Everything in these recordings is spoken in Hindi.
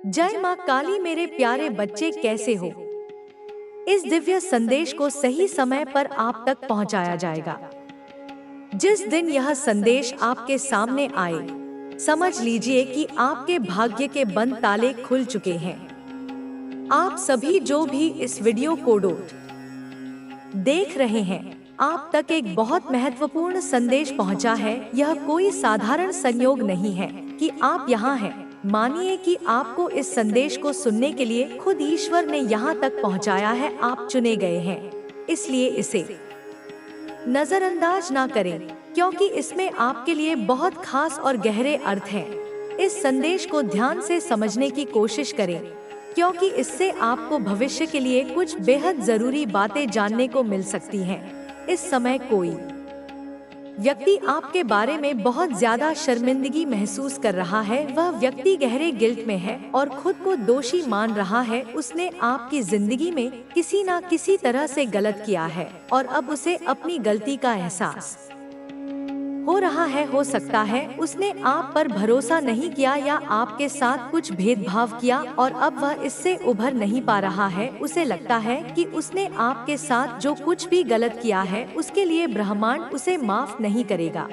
जय माँ काली मेरे प्यारे बच्चे, कैसे हो? इस दिव्य संदेश को सही समय पर आप तक पहुँचाया जाएगा। जिस दिन यह संदेश आपके सामने आए, समझ लीजिए कि आपके भाग्य के बंद ताले खुल चुके हैं। आप सभी जो भी इस वीडियो को देख रहे हैं, आप तक एक बहुत महत्वपूर्ण संदेश पहुंचा है। यह कोई साधारण संयोग नहीं है कि आप यहाँ हैं। मानिए कि आपको इस संदेश को सुनने के लिए खुद ईश्वर ने यहाँ तक पहुँचाया है। आप चुने गए हैं, इसलिए इसे नजरअंदाज ना करें, क्योंकि इसमें आपके लिए बहुत खास और गहरे अर्थ हैं। इस संदेश को ध्यान से समझने की कोशिश करें, क्योंकि इससे आपको भविष्य के लिए कुछ बेहद जरूरी बातें जानने को मिल सकती हैं। इस समय कोई व्यक्ति आपके बारे में बहुत ज्यादा शर्मिंदगी महसूस कर रहा है। वह व्यक्ति गहरे गिल्ट में है और खुद को दोषी मान रहा है। उसने आपकी जिंदगी में किसी न किसी तरह से गलत किया है और अब उसे अपनी गलती का एहसास हो रहा है। हो सकता है उसने आप पर भरोसा नहीं किया या आपके साथ कुछ भेदभाव किया और अब वह इससे उभर नहीं पा रहा है। उसे लगता है कि उसने आपके साथ जो कुछ भी गलत किया है उसके लिए ब्रह्मांड उसे माफ नहीं करेगा।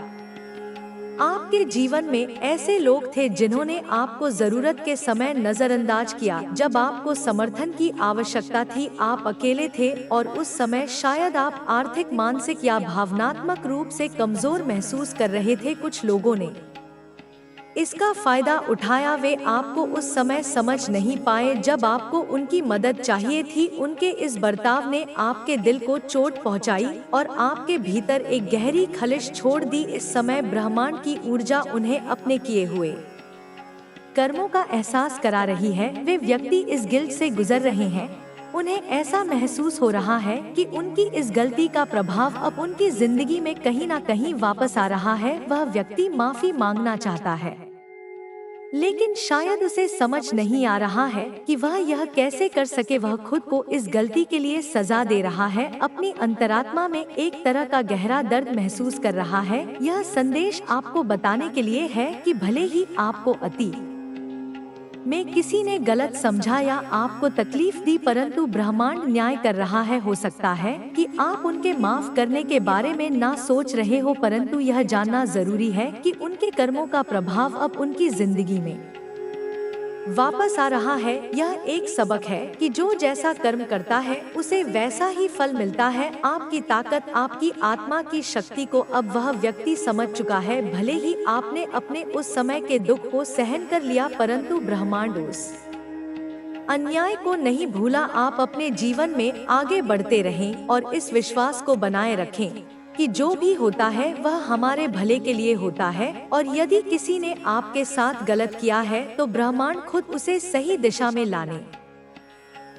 आपके जीवन में ऐसे लोग थे जिन्होंने आपको जरूरत के समय नजरअंदाज किया। जब आपको समर्थन की आवश्यकता थी, आप अकेले थे और उस समय शायद आप आर्थिक, मानसिक या भावनात्मक रूप से कमजोर महसूस कर रहे थे। कुछ लोगों ने इसका फायदा उठाया। वे आपको उस समय समझ नहीं पाए जब आपको उनकी मदद चाहिए थी। उनके इस बर्ताव ने आपके दिल को चोट पहुंचाई और आपके भीतर एक गहरी खलिश छोड़ दी। इस समय ब्रह्मांड की ऊर्जा उन्हें अपने किए हुए कर्मों का एहसास करा रही है। वे व्यक्ति इस गिल्ट से गुजर रहे हैं। उन्हें ऐसा महसूस हो रहा है कि उनकी इस गलती का प्रभाव अब उनकी जिंदगी में कहीं ना कहीं वापस आ रहा है। वह व्यक्ति माफी मांगना चाहता है, लेकिन शायद उसे समझ नहीं आ रहा है कि वह यह कैसे कर सके। वह खुद को इस गलती के लिए सजा दे रहा है। अपनी अंतरात्मा में एक तरह का गहरा दर्द महसूस कर रहा है। यह संदेश आपको बताने के लिए है कि भले ही आपको अतीत में किसी ने गलत समझा या आपको तकलीफ दी, परंतु ब्रह्मांड न्याय कर रहा है। हो सकता है कि आप उनके माफ करने के बारे में ना सोच रहे हो, परंतु यह जानना जरूरी है कि उनके कर्मों का प्रभाव अब उनकी जिंदगी में वापस आ रहा है। यह एक सबक है कि जो जैसा कर्म करता है उसे वैसा ही फल मिलता है। आपकी ताकत, आपकी आत्मा की शक्ति को अब वह व्यक्ति समझ चुका है। भले ही आपने अपने उस समय के दुख को सहन कर लिया, परंतु ब्रह्मांड उस अन्याय को नहीं भूला। आप अपने जीवन में आगे बढ़ते रहें और इस विश्वास को बनाए रखें कि जो भी होता है वह हमारे भले के लिए होता है। और यदि किसी ने आपके साथ गलत किया है तो ब्रह्मांड खुद उसे सही दिशा में लाने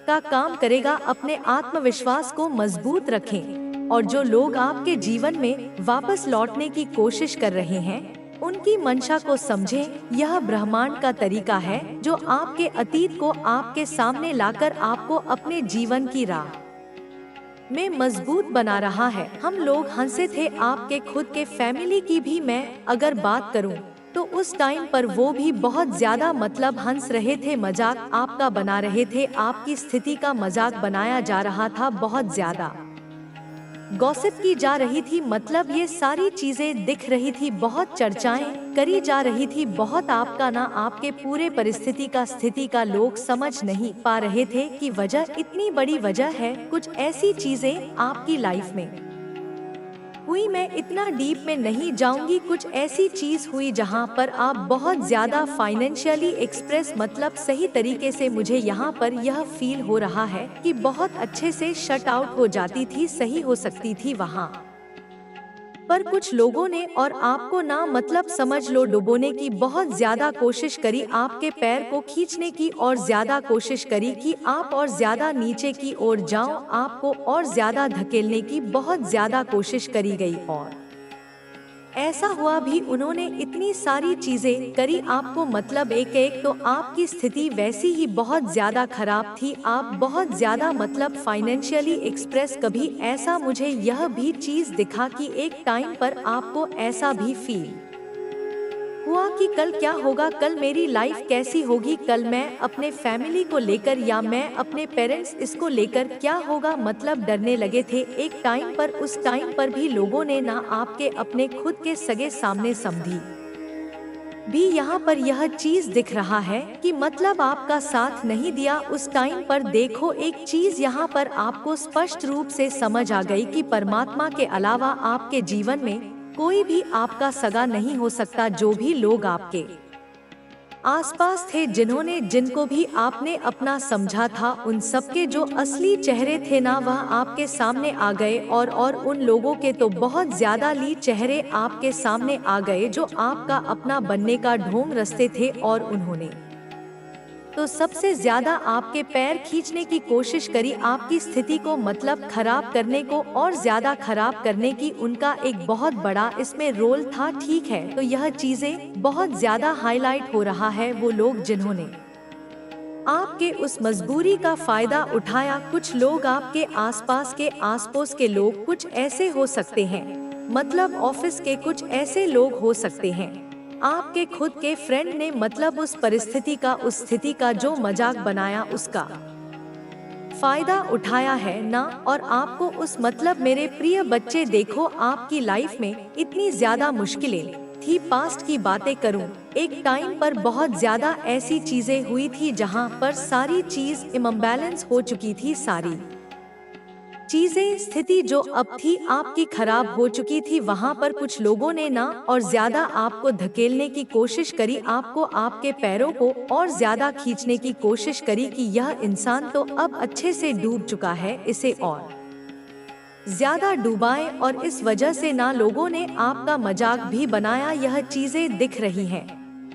का काम करेगा। अपने आत्मविश्वास को मजबूत रखें और जो लोग आपके जीवन में वापस लौटने की कोशिश कर रहे हैं, उनकी मंशा को समझें। यह ब्रह्मांड का तरीका है जो आपके अतीत को आपके सामने लाकर आपको अपने जीवन की राह में मजबूत बना रहा है। हम लोग हंसे थे, आपके खुद के फैमिली की भी मैं अगर बात करूं तो उस टाइम पर वो भी बहुत ज्यादा हंस रहे थे, मजाक आपका बना रहे थे, आपकी स्थिति का मजाक बनाया जा रहा था, बहुत ज्यादा गॉसिप की जा रही थी। ये सारी चीजें दिख रही थी, बहुत चर्चाएं करी जा रही थी, बहुत आपका ना आपके पूरे परिस्थिति का, स्थिति का लोग समझ नहीं पा रहे थे कि वजह इतनी बड़ी वजह है। कुछ ऐसी चीजें आपकी लाइफ में हुई, मैं इतना डीप में नहीं जाऊंगी। कुछ ऐसी चीज हुई जहां पर आप बहुत ज्यादा फाइनेंशियली एक्सप्रेस, सही तरीके से मुझे यहाँ पर यह फील हो रहा है कि बहुत अच्छे से शट आउट हो जाती थी, सही हो सकती थी वहाँ पर कुछ लोगों ने और आपको ना समझ लो डुबोने की बहुत ज्यादा कोशिश करी, आपके पैर को खींचने की और ज्यादा कोशिश करी कि आप और ज्यादा नीचे की ओर जाओ, आपको और ज्यादा धकेलने की बहुत ज्यादा कोशिश करी गई और ऐसा हुआ भी। उन्होंने इतनी सारी चीजें करी आपको, एक तो आपकी स्थिति वैसी ही बहुत ज्यादा खराब थी। आप बहुत ज्यादा फाइनेंशियली एक्सप्रेस, कभी ऐसा मुझे यह भी चीज दिखा कि एक टाइम पर आपको ऐसा भी फील हुआ कि कल क्या होगा, कल मेरी लाइफ कैसी होगी, कल मैं अपने फैमिली को लेकर या मैं अपने पेरेंट्स इसको लेकर क्या होगा, मतलब डरने लगे थे एक टाइम पर। उस टाइम पर भी लोगों ने ना आपके अपने खुद के सगे सामने समझी भी यहाँ पर यह चीज दिख रहा है कि मतलब आपका साथ नहीं दिया उस टाइम पर। देखो एक चीज यहाँ पर आपको स्पष्ट रूप से समझ आ गई कि परमात्मा के अलावा आपके जीवन में कोई भी आपका सगा नहीं हो सकता। जो भी लोग आपके आसपास थे, जिनको भी आपने अपना समझा था, उन सबके जो असली चेहरे थे ना वह आपके सामने आ गए। और उन लोगों के तो बहुत ज्यादा ली चेहरे आपके सामने आ गए जो आपका अपना बनने का ढोंग रचते थे। और उन्होंने तो सबसे ज्यादा आपके पैर खींचने की कोशिश करी, आपकी स्थिति को मतलब खराब करने को और ज्यादा खराब करने की उनका एक बहुत बड़ा इसमें रोल था। ठीक है, तो यह चीजें बहुत ज्यादा हाईलाइट हो रहा है वो लोग जिन्होंने आपके उस मजबूरी का फायदा उठाया। कुछ लोग आपके आसपास के आसपास के लोग कुछ ऐसे हो सकते हैं, मतलब ऑफिस के कुछ ऐसे लोग हो सकते हैं, आपके खुद के फ्रेंड ने मतलब उस परिस्थिति का, उस स्थिति का जो मजाक बनाया उसका फायदा उठाया है ना। और आपको उस मतलब मेरे प्रिय बच्चे देखो आपकी लाइफ में इतनी ज्यादा मुश्किलें थी। पास्ट की बातें करूं, एक टाइम पर बहुत ज्यादा ऐसी चीजें हुई थी जहां पर सारी चीज इम्बैलेंस हो चुकी थी, सारी चीजें, स्थिति जो अब थी आपकी खराब हो चुकी थी। वहां पर कुछ लोगों ने ना और ज्यादा आपको धकेलने की कोशिश करी, आपको आपके पैरों को और ज्यादा खींचने की कोशिश करी कि यह इंसान तो अब अच्छे से डूब चुका है, इसे और ज्यादा डुबाएं। और इस वजह से ना लोगों ने आपका मजाक भी बनाया। यह चीजें दिख रही हैं,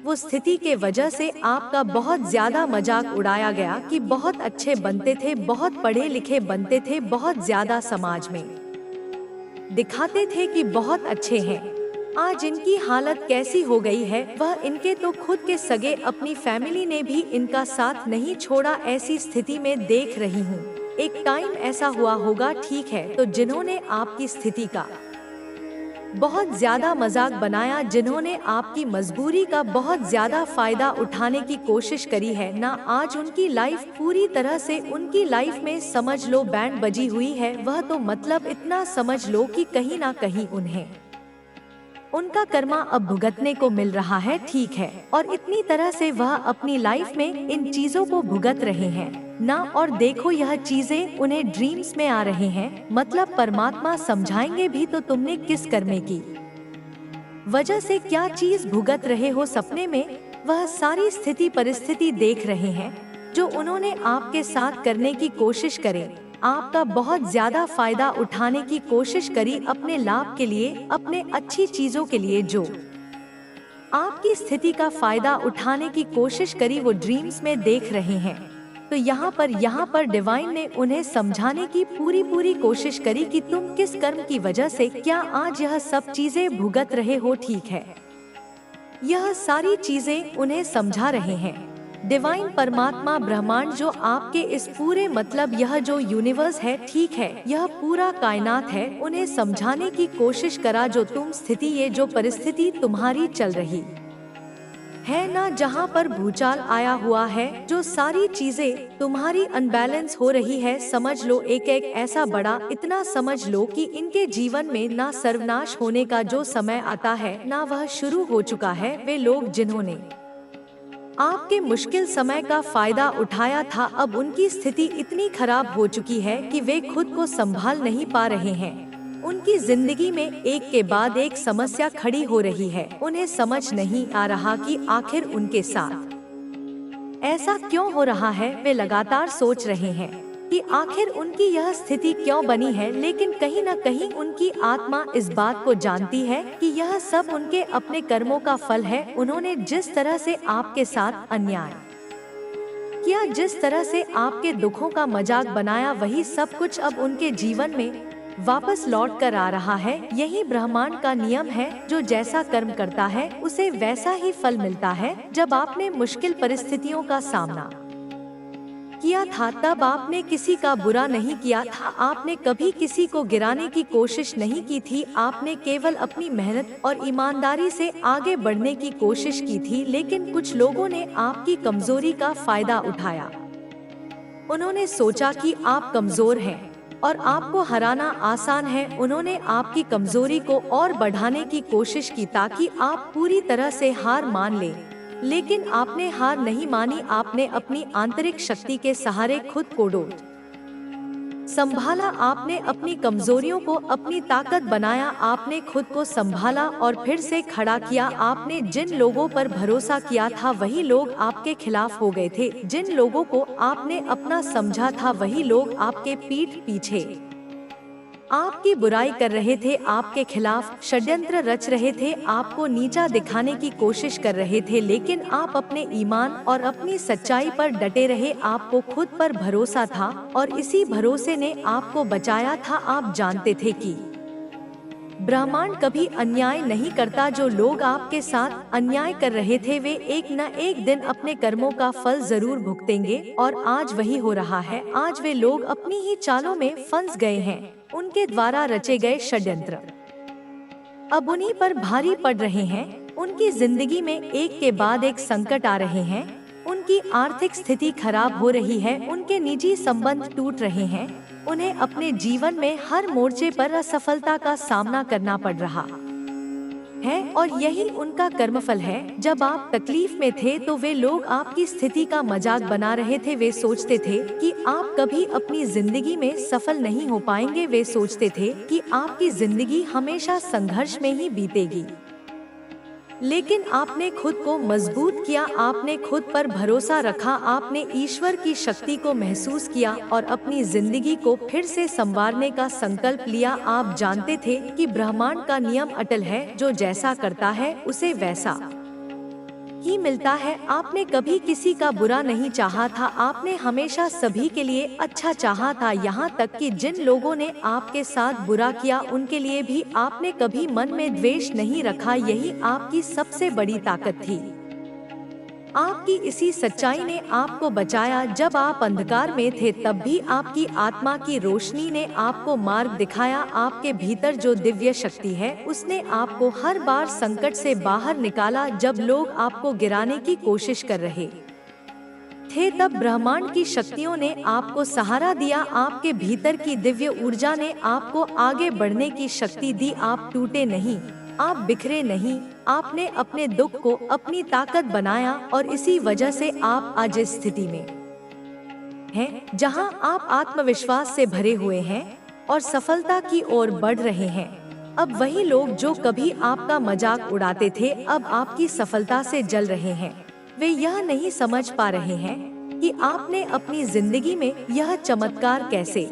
वो स्थिति के वजह से आपका बहुत ज्यादा मजाक उड़ाया गया कि बहुत अच्छे बनते थे, बहुत पढ़े लिखे बनते थे, बहुत ज्यादा समाज में दिखाते थे कि बहुत अच्छे हैं। आज इनकी हालत कैसी हो गई है, वह इनके तो खुद के सगे, अपनी फैमिली ने भी इनका साथ नहीं छोड़ा। ऐसी स्थिति में देख रही हूँ एक टाइम ऐसा हुआ होगा, ठीक है, तो जिन्होंने आपकी स्थिति का बहुत ज्यादा मजाक बनाया, जिन्होंने आपकी मजबूरी का बहुत ज्यादा फायदा उठाने की कोशिश करी है ना, आज उनकी लाइफ पूरी तरह से, उनकी लाइफ में समझ लो बैंड बजी हुई है। वह तो मतलब इतना समझ लो कि कहीं ना कहीं उन्हें उनका कर्मा अब भुगतने को मिल रहा है, ठीक है, और इतनी तरह से वह अपनी लाइफ में इन चीजों को भुगत रहे हैं ना। और देखो यह चीजें उन्हें ड्रीम्स में आ रहे हैं, मतलब परमात्मा समझाएंगे भी तो तुमने किस कर्मे की वजह से क्या चीज भुगत रहे हो। सपने में वह सारी स्थिति परिस्थिति देख रहे हैं जो उन्होंने आपके साथ करने की कोशिश करे, आपका बहुत ज्यादा फायदा उठाने की कोशिश करी अपने लाभ के लिए, अपने अच्छी चीजों के लिए, जो आपकी स्थिति का फायदा उठाने की कोशिश करी, वो ड्रीम्स में देख रहे हैं। तो यहाँ पर डिवाइन ने उन्हें समझाने की पूरी कोशिश करी कि तुम किस कर्म की वजह से क्या आज यह सब चीजें भुगत रहे हो, ठीक है। यह सारी चीजें उन्हें समझा रहे हैं डिवाइन परमात्मा ब्रह्मांड, जो आपके इस पूरे मतलब यह जो यूनिवर्स है, ठीक है, यह पूरा कायनात है, उन्हें समझाने की कोशिश करा जो तुम स्थिति, ये जो परिस्थिति तुम्हारी चल रही है ना, जहाँ पर भूचाल आया हुआ है, जो सारी चीजें तुम्हारी अनबैलेंस हो रही है, समझ लो एक एक ऐसा बड़ा, इतना समझ लो कि इनके जीवन में ना सर्वनाश होने का जो समय आता है ना वह शुरू हो चुका है। वे लोग जिन्होंने आपके मुश्किल समय का फायदा उठाया था, अब उनकी स्थिति इतनी खराब हो चुकी है कि वे खुद को संभाल नहीं पा रहे हैं। उनकी जिंदगी में एक के बाद एक समस्या खड़ी हो रही है, उन्हें समझ नहीं आ रहा कि आखिर उनके साथ ऐसा क्यों हो रहा है। वे लगातार सोच रहे हैं कि आखिर उनकी यह स्थिति क्यों बनी है, लेकिन कहीं न कहीं उनकी आत्मा इस बात को जानती है कि यह सब उनके अपने कर्मों का फल है। उन्होंने जिस तरह से आपके साथ अन्याय किया, जिस तरह से आपके दुखों का मजाक बनाया, वही सब कुछ अब उनके जीवन में वापस लौट कर आ रहा है। यही ब्रह्मांड का नियम है, जो जैसा कर्म करता है उसे वैसा ही फल मिलता है। जब आपने मुश्किल परिस्थितियों का सामना किया था तब आपने किसी का बुरा नहीं किया था, आपने कभी किसी को गिराने की कोशिश नहीं की थी, आपने केवल अपनी मेहनत और ईमानदारी से आगे बढ़ने की कोशिश की थी। लेकिन कुछ लोगों ने आपकी कमजोरी का फायदा उठाया। उन्होंने सोचा कि आप कमजोर हैं और आपको हराना आसान है। उन्होंने आपकी कमजोरी को और बढ़ाने की कोशिश की ताकि आप पूरी तरह से हार मान लें। लेकिन आपने हार नहीं मानी, आपने अपनी आंतरिक शक्ति के सहारे खुद को संभाला। आपने अपनी कमजोरियों को अपनी ताकत बनाया, आपने खुद को संभाला और फिर से खड़ा किया। आपने जिन लोगों पर भरोसा किया था वही लोग आपके खिलाफ हो गए थे, जिन लोगों को आपने अपना समझा था वही लोग आपके पीठ पीछे आपकी बुराई कर रहे थे, आपके खिलाफ षड्यंत्र रच रहे थे, आपको नीचा दिखाने की कोशिश कर रहे थे। लेकिन आप अपने ईमान और अपनी सच्चाई पर डटे रहे, आपको खुद पर भरोसा था और इसी भरोसे ने आपको बचाया था। आप जानते थे कि ब्रह्मांड कभी अन्याय नहीं करता। जो लोग आपके साथ अन्याय कर रहे थे वे एक न एक दिन अपने कर्मों का फल जरूर भुगतेंगे और आज वही हो रहा है। आज वे लोग अपनी ही चालों में फंस गए हैं, उनके द्वारा रचे गए षड्यंत्र अब उन्हीं पर भारी पड़ रहे हैं। उनकी जिंदगी में एक के बाद एक संकट आ रहे हैं, उनकी आर्थिक स्थिति खराब हो रही है, उनके निजी संबंध टूट रहे हैं, उन्हें अपने जीवन में हर मोर्चे पर असफलता का सामना करना पड़ रहा है और यही उनका कर्मफल है। जब आप तकलीफ में थे तो वे लोग आपकी स्थिति का मजाक बना रहे थे। वे सोचते थे कि आप कभी अपनी जिंदगी में सफल नहीं हो पाएंगे। वे सोचते थे कि आपकी जिंदगी हमेशा संघर्ष में ही बीतेगी। लेकिन आपने खुद को मजबूत किया, आपने खुद पर भरोसा रखा, आपने ईश्वर की शक्ति को महसूस किया और अपनी जिंदगी को फिर से संवारने का संकल्प लिया। आप जानते थे कि ब्रह्मांड का नियम अटल है, जो जैसा करता है उसे वैसा ही मिलता है। आपने कभी किसी का बुरा नहीं चाहा था, आपने हमेशा सभी के लिए अच्छा चाहा था। यहाँ तक कि जिन लोगों ने आपके साथ बुरा किया उनके लिए भी आपने कभी मन में द्वेष नहीं रखा। यही आपकी सबसे बड़ी ताकत थी। आपकी इसी सच्चाई ने आपको बचाया। जब आप अंधकार में थे तब भी आपकी आत्मा की रोशनी ने आपको मार्ग दिखाया। आपके भीतर जो दिव्य शक्ति है उसने आपको हर बार संकट से बाहर निकाला। जब लोग आपको गिराने की कोशिश कर रहे थे तब ब्रह्मांड की शक्तियों ने आपको सहारा दिया। आपके भीतर की दिव्य ऊर्जा ने आपको आगे बढ़ने की शक्ति दी। आप टूटे नहीं, आप बिखरे नहीं, आपने अपने दुख को अपनी ताकत बनाया और इसी वजह से आप आज इस स्थिति में हैं जहां आप आत्मविश्वास से भरे हुए हैं और सफलता की ओर बढ़ रहे हैं। अब वही लोग जो कभी आपका मजाक उड़ाते थे अब आपकी सफलता से जल रहे हैं। वे यह नहीं समझ पा रहे हैं कि आपने अपनी जिंदगी में यह चमत्कार कैसे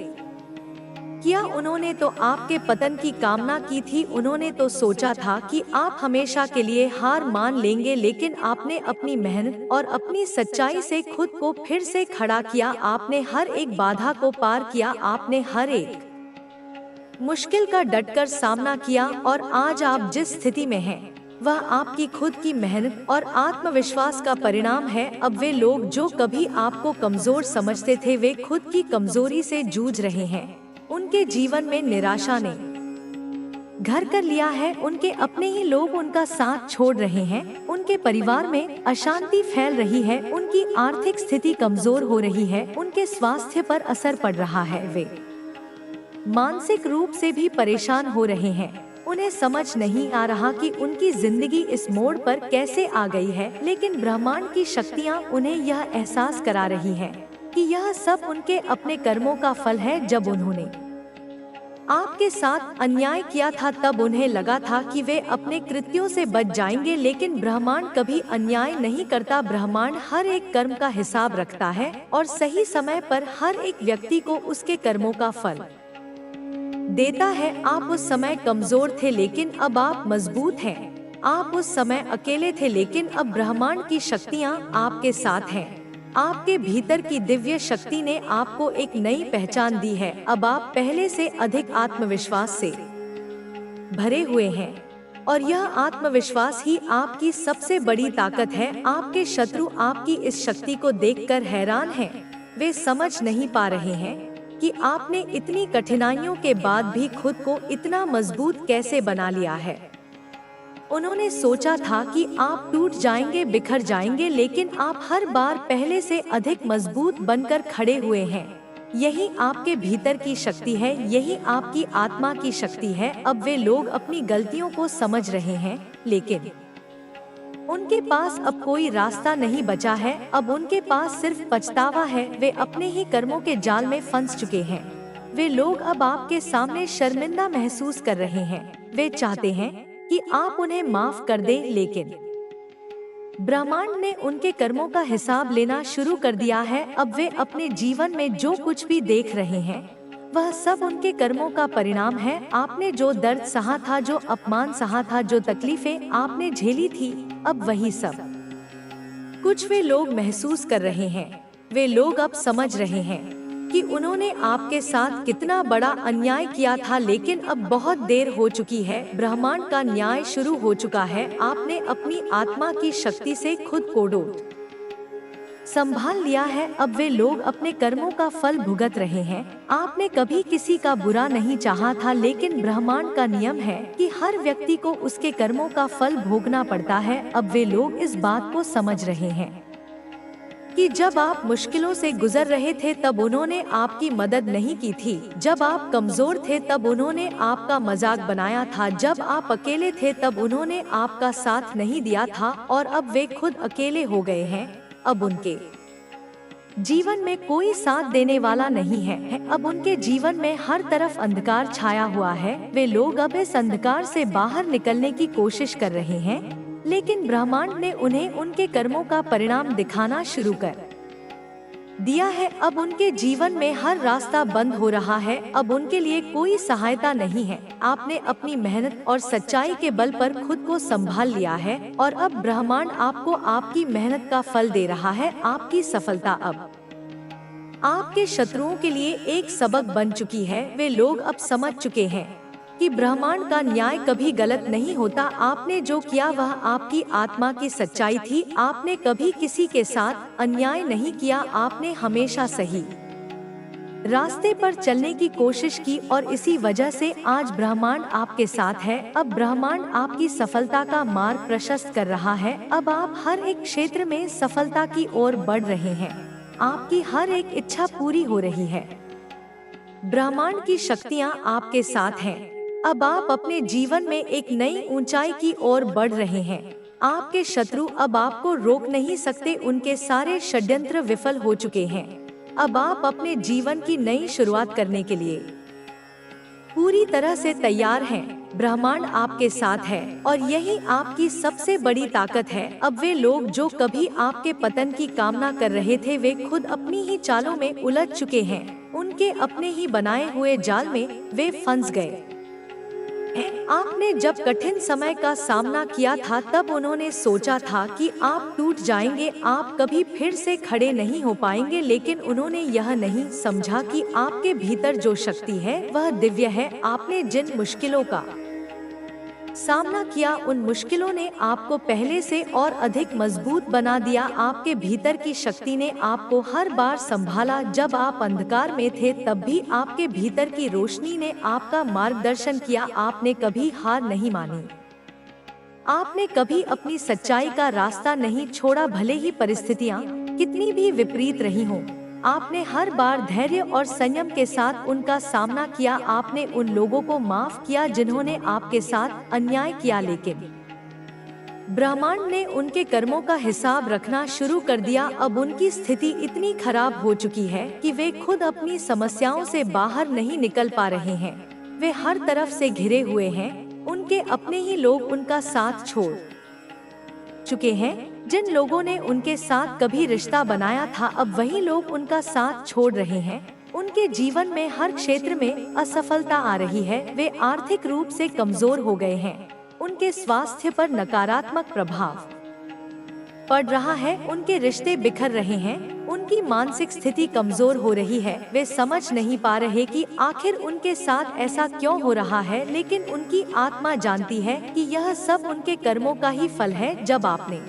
किया। उन्होंने तो आपके पतन की कामना की थी, उन्होंने तो सोचा था कि आप हमेशा के लिए हार मान लेंगे। लेकिन आपने अपनी मेहनत और अपनी सच्चाई से खुद को फिर से खड़ा किया। आपने हर एक बाधा को पार किया, आपने हर एक मुश्किल का डटकर सामना किया और आज आप जिस स्थिति में हैं वह आपकी खुद की मेहनत और आत्मविश्वास का परिणाम है। अब वे लोग जो कभी आपको कमजोर समझते थे वे खुद की कमजोरी से जूझ रहे हैं। उनके जीवन में निराशा ने घर कर लिया है, उनके अपने ही लोग उनका साथ छोड़ रहे हैं, उनके परिवार में अशांति फैल रही है, उनकी आर्थिक स्थिति कमजोर हो रही है, उनके स्वास्थ्य पर असर पड़ रहा है, वे मानसिक रूप से भी परेशान हो रहे हैं। उन्हें समझ नहीं आ रहा कि उनकी जिंदगी इस मोड़ पर कैसे आ गई है। लेकिन ब्रह्मांड की शक्तियाँ उन्हें यह एहसास करा रही हैं कि यह सब उनके अपने कर्मों का फल है। जब उन्होंने आपके साथ अन्याय किया था तब उन्हें लगा था कि वे अपने कृत्यों से बच जाएंगे, लेकिन ब्रह्मांड कभी अन्याय नहीं करता। ब्रह्मांड हर एक कर्म का हिसाब रखता है और सही समय पर हर एक व्यक्ति को उसके कर्मों का फल देता है। आप उस समय कमजोर थे लेकिन अब आप मजबूत हैं। आप उस समय अकेले थे लेकिन अब ब्रह्मांड की शक्तियाँ आपके साथ हैं। आपके भीतर की दिव्य शक्ति ने आपको एक नई पहचान दी है। अब आप पहले से अधिक आत्मविश्वास से भरे हुए हैं और यह आत्मविश्वास ही आपकी सबसे बड़ी ताकत है। आपके शत्रु आपकी इस शक्ति को देखकर हैरान हैं। वे समझ नहीं पा रहे हैं कि आपने इतनी कठिनाइयों के बाद भी खुद को इतना मजबूत कैसे बना लिया है। उन्होंने सोचा था कि आप टूट जाएंगे, बिखर जाएंगे, लेकिन आप हर बार पहले से अधिक मजबूत बनकर खड़े हुए हैं। यही आपके भीतर की शक्ति है, यही आपकी आत्मा की शक्ति है। अब वे लोग अपनी गलतियों को समझ रहे हैं, लेकिन उनके पास अब कोई रास्ता नहीं बचा है। अब उनके पास सिर्फ पछतावा है। वे अपने ही कर्मों के जाल में फंस चुके हैं। वे लोग अब आपके सामने शर्मिंदा महसूस कर रहे हैं। वे चाहते हैं कि आप उन्हें माफ कर दें, लेकिन ब्रह्मांड ने उनके कर्मों का हिसाब लेना शुरू कर दिया है। अब वे अपने जीवन में जो कुछ भी देख रहे हैं वह सब उनके कर्मों का परिणाम है। आपने जो दर्द सहा था, जो अपमान सहा था, जो तकलीफें आपने झेली थी, अब वही सब कुछ वे लोग महसूस कर रहे हैं। वे लोग अब समझ रहे हैं कि उन्होंने आपके साथ कितना बड़ा अन्याय किया था, लेकिन अब बहुत देर हो चुकी है। ब्रह्मांड का न्याय शुरू हो चुका है। आपने अपनी आत्मा की शक्ति से खुद को डोट संभाल लिया है। अब वे लोग अपने कर्मों का फल भुगत रहे हैं। आपने कभी किसी का बुरा नहीं चाहा था, लेकिन ब्रह्मांड का नियम है कि हर व्यक्ति को उसके कर्मों का फल भोगना पड़ता है। अब वे लोग इस बात को समझ रहे हैं कि जब आप मुश्किलों से गुजर रहे थे तब उन्होंने आपकी मदद नहीं की थी। जब आप कमजोर थे तब उन्होंने आपका मजाक बनाया था। जब आप अकेले थे तब उन्होंने आपका साथ नहीं दिया था। और अब वे खुद अकेले हो गए हैं। अब उनके जीवन में कोई साथ देने वाला नहीं है। अब उनके जीवन में हर तरफ अंधकार छाया हुआ है। वे लोग अब इस अंधकार से बाहर निकलने की कोशिश कर रहे हैं, लेकिन ब्रह्मांड ने उन्हें उनके कर्मों का परिणाम दिखाना शुरू कर दिया है। अब उनके जीवन में हर रास्ता बंद हो रहा है। अब उनके लिए कोई सहायता नहीं है। आपने अपनी मेहनत और सच्चाई के बल पर खुद को संभाल लिया है और अब ब्रह्मांड आपको आपकी मेहनत का फल दे रहा है। आपकी सफलता अब आपके शत्रुओं के लिए एक सबक बन चुकी है। वे लोग अब समझ चुके हैं कि ब्रह्मांड का न्याय कभी गलत नहीं होता। आपने जो किया वह आपकी आत्मा की सच्चाई थी। आपने कभी किसी के साथ अन्याय नहीं किया। आपने हमेशा सही रास्ते पर चलने की कोशिश की और इसी वजह से आज ब्रह्मांड आपके साथ है। अब ब्रह्मांड आपकी सफलता का मार्ग प्रशस्त कर रहा है। अब आप हर एक क्षेत्र में सफलता की ओर बढ़ रहे हैं। आपकी हर एक इच्छा पूरी हो रही है। ब्रह्मांड की शक्तियाँ आपके साथ हैं। अब आप अपने जीवन में एक नई ऊंचाई की ओर बढ़ रहे हैं। आपके शत्रु अब आपको रोक नहीं सकते। उनके सारे षड्यंत्र विफल हो चुके हैं। अब आप अपने जीवन की नई शुरुआत करने के लिए पूरी तरह से तैयार हैं। ब्रह्मांड आपके साथ है और यही आपकी सबसे बड़ी ताकत है। अब वे लोग जो कभी आपके पतन की कामना कर रहे थे, वे खुद अपनी ही चालों में उलझ चुके हैं। उनके अपने ही बनाए हुए जाल में वे फंस गए। आपने जब कठिन समय का सामना किया था तब उन्होंने सोचा था कि आप टूट जाएंगे, आप कभी फिर से खड़े नहीं हो पाएंगे, लेकिन उन्होंने यह नहीं समझा कि आपके भीतर जो शक्ति है वह दिव्य है। आपने जिन मुश्किलों का सामना किया, उन मुश्किलों ने आपको पहले से और अधिक मजबूत बना दिया। आपके भीतर की शक्ति ने आपको हर बार संभाला। जब आप अंधकार में थे तब भी आपके भीतर की रोशनी ने आपका मार्गदर्शन किया। आपने कभी हार नहीं मानी। आपने कभी अपनी सच्चाई का रास्ता नहीं छोड़ा, भले ही परिस्थितियां कितनी भी विपरीत रही हों। आपने हर बार धैर्य और संयम के साथ उनका सामना किया। आपने उन लोगों को माफ किया जिन्होंने आपके साथ अन्याय किया, लेकिन ब्रह्मांड ने उनके कर्मों का हिसाब रखना शुरू कर दिया। अब उनकी स्थिति इतनी खराब हो चुकी है कि वे खुद अपनी समस्याओं से बाहर नहीं निकल पा रहे हैं। वे हर तरफ से घिरे हुए हैं। उनके अपने ही लोग उनका साथ छोड़ चुके हैं। जिन लोगों ने उनके साथ कभी रिश्ता बनाया था, अब वही लोग उनका साथ छोड़ रहे हैं। उनके जीवन में हर क्षेत्र में असफलता आ रही है। वे आर्थिक रूप से कमजोर हो गए हैं। उनके स्वास्थ्य पर नकारात्मक प्रभाव पड़ रहा है। उनके रिश्ते बिखर रहे हैं। उनकी मानसिक स्थिति कमजोर हो रही है। वे समझ नहीं पा रहे कि आखिर उनके साथ ऐसा क्यों हो रहा है, लेकिन उनकी आत्मा जानती है कि यह सब उनके कर्मों का ही फल है। जब आपने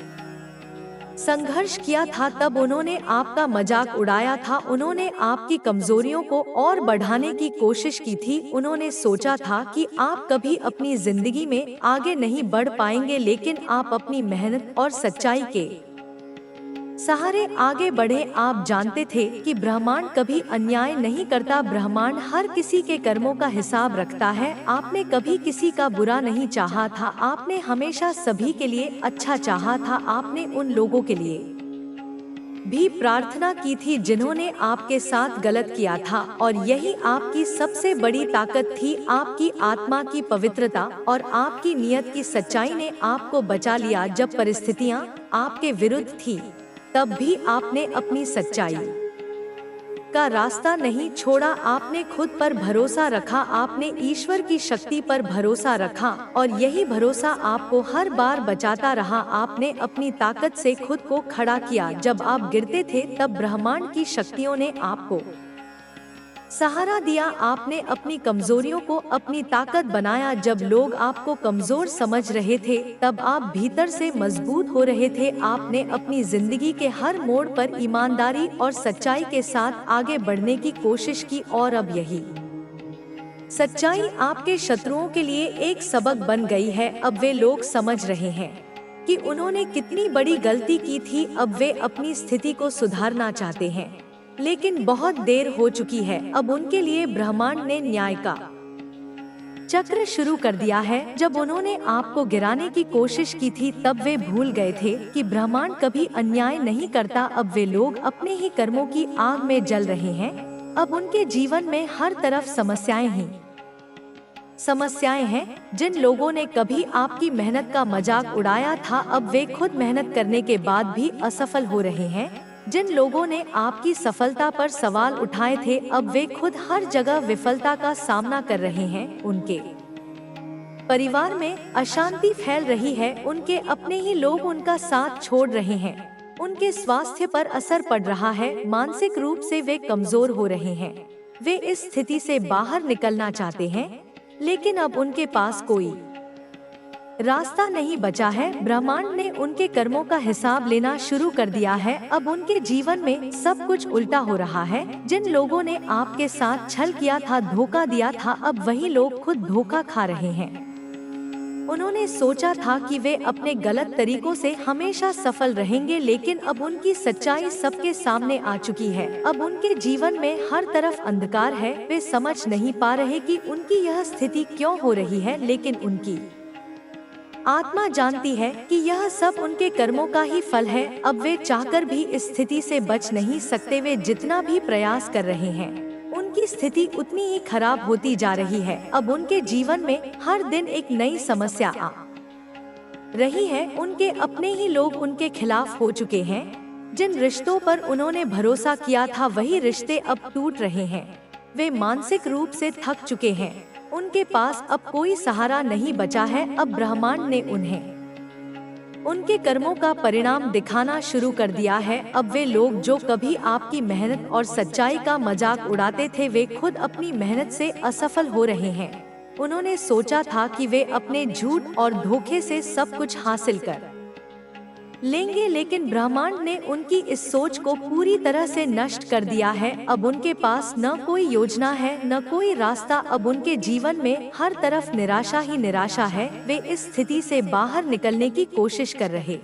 संघर्ष किया था, तब उन्होंने आपका मजाक उड़ाया था, उन्होंने आपकी कमजोरियों को और बढ़ाने की कोशिश की थी। उन्होंने सोचा था कि आप कभी अपनी जिंदगी में आगे नहीं बढ़ पाएंगे, लेकिन आप अपनी मेहनत और सच्चाई के सहारे आगे बढ़े। आप जानते थे कि ब्रह्मांड कभी अन्याय नहीं करता, ब्रह्मांड हर किसी के कर्मों का हिसाब रखता है। आपने कभी किसी का बुरा नहीं चाहा था, आपने हमेशा सभी के लिए अच्छा चाहा था। आपने उन लोगों के लिए भी प्रार्थना की थी जिन्होंने आपके साथ गलत किया था, और यही आपकी सबसे बड़ी ताकत थी। आपकी आत्मा की पवित्रता और आपकी नियत की सच्चाई ने आपको बचा लिया। जब परिस्थितियां आपके विरुद्ध थी, तब भी आपने अपनी सच्चाई का रास्ता नहीं छोड़ा। आपने खुद पर भरोसा रखा, आपने ईश्वर की शक्ति पर भरोसा रखा, और यही भरोसा आपको हर बार बचाता रहा। आपने अपनी ताकत से खुद को खड़ा किया। जब आप गिरते थे, तब ब्रह्मांड की शक्तियों ने आपको सहारा दिया। आपने अपनी कमजोरियों को अपनी ताकत बनाया। जब लोग आपको कमजोर समझ रहे थे, तब आप भीतर से मजबूत हो रहे थे। आपने अपनी जिंदगी के हर मोड़ पर ईमानदारी और सच्चाई के साथ आगे बढ़ने की कोशिश की, और अब यही सच्चाई आपके शत्रुओं के लिए एक सबक बन गई है। अब वे लोग समझ रहे हैं कि उन्होंने कितनी बड़ी गलती की थी। अब वे अपनी स्थिति को सुधारना चाहते हैं, लेकिन बहुत देर हो चुकी है। अब उनके लिए ब्रह्मांड ने न्याय का चक्र शुरू कर दिया है। जब उन्होंने आपको गिराने की कोशिश की थी, तब वे भूल गए थे कि ब्रह्मांड कभी अन्याय नहीं करता। अब वे लोग अपने ही कर्मों की आग में जल रहे हैं। अब उनके जीवन में हर तरफ समस्याएं हैं। जिन लोगों ने कभी आपकी मेहनत का मजाक उड़ाया था, अब वे खुद मेहनत करने के बाद भी असफल हो रहे हैं। जिन लोगों ने आपकी सफलता पर सवाल उठाए थे, अब वे खुद हर जगह विफलता का सामना कर रहे हैं। उनके परिवार में अशांति फैल रही है, उनके अपने ही लोग उनका साथ छोड़ रहे हैं, उनके स्वास्थ्य पर असर पड़ रहा है, मानसिक रूप से वे कमजोर हो रहे हैं। वे इस स्थिति से बाहर निकलना चाहते हैं, लेकिन अब उनके पास कोई रास्ता नहीं बचा है। ब्रह्मांड ने उनके कर्मों का हिसाब लेना शुरू कर दिया है। अब उनके जीवन में सब कुछ उल्टा हो रहा है। जिन लोगों ने आपके साथ छल किया था, धोखा दिया था, अब वही लोग खुद धोखा खा रहे हैं। उन्होंने सोचा था कि वे अपने गलत तरीकों से हमेशा सफल रहेंगे, लेकिन अब उनकी सच्चाई सबके सामने आ चुकी है। अब उनके जीवन में हर तरफ अंधकार है। वे समझ नहीं पा रहे कि उनकी यह स्थिति क्यों हो रही है, लेकिन उनकी आत्मा जानती है कि यह सब उनके कर्मों का ही फल है। अब वे चाहकर भी इस स्थिति से बच नहीं सकते। वे जितना भी प्रयास कर रहे हैं, उनकी स्थिति उतनी ही खराब होती जा रही है। अब उनके जीवन में हर दिन एक नई समस्या आ रही है। उनके अपने ही लोग उनके खिलाफ हो चुके हैं। जिन रिश्तों पर उन्होंने भरोसा किया था, वही रिश्ते अब टूट रहे हैं। वे मानसिक रूप से थक चुके हैं। उनके पास अब कोई सहारा नहीं बचा है। अब ब्रह्मांड ने उन्हें उनके कर्मों का परिणाम दिखाना शुरू कर दिया है। अब वे लोग जो कभी आपकी मेहनत और सच्चाई का मजाक उड़ाते थे, वे खुद अपनी मेहनत से असफल हो रहे हैं। उन्होंने सोचा था कि वे अपने झूठ और धोखे से सब कुछ हासिल कर लेंगे, लेकिन ब्रह्मांड ने उनकी इस सोच को पूरी तरह से नष्ट कर दिया है। अब उनके पास न कोई योजना है, न कोई रास्ता। अब उनके जीवन में हर तरफ निराशा ही निराशा है। वे इस स्थिति से बाहर निकलने की कोशिश कर रहे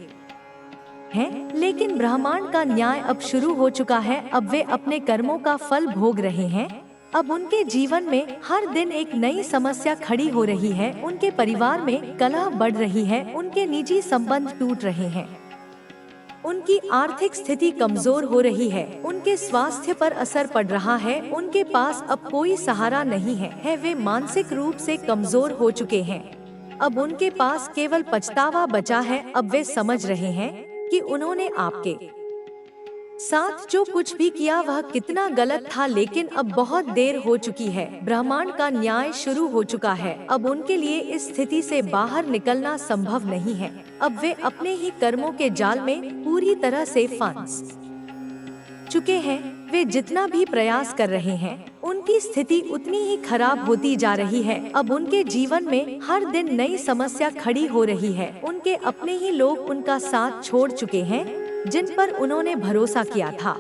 हैं, लेकिन ब्रह्मांड का न्याय अब शुरू हो चुका है। अब वे अपने कर्मों का फल भोग रहे हैं। अब उनके जीवन में हर दिन एक नई समस्या खड़ी हो रही है। उनके परिवार में कलह बढ़ रही है, उनके निजी संबंध टूट रहे हैं, उनकी आर्थिक स्थिति कमजोर हो रही है, उनके स्वास्थ्य पर असर पड़ रहा है, उनके पास अब कोई सहारा नहीं है। वे मानसिक रूप से कमजोर हो चुके हैं। अब उनके पास केवल पछतावा बचा है। अब वे समझ रहे हैं कि उन्होंने आपके साथ जो कुछ भी किया वह कितना गलत था, लेकिन अब बहुत देर हो चुकी है। ब्रह्मांड का न्याय शुरू हो चुका है। अब उनके लिए इस स्थिति से बाहर निकलना संभव नहीं है। अब वे अपने ही कर्मों के जाल में पूरी तरह से फंस चुके हैं। वे जितना भी प्रयास कर रहे हैं, उनकी स्थिति उतनी ही खराब होती जा रही है। अब उनके जीवन में हर दिन नई समस्या खड़ी हो रही है। उनके अपने ही लोग उनका साथ छोड़ चुके हैं। जिन पर उन्होंने भरोसा किया था,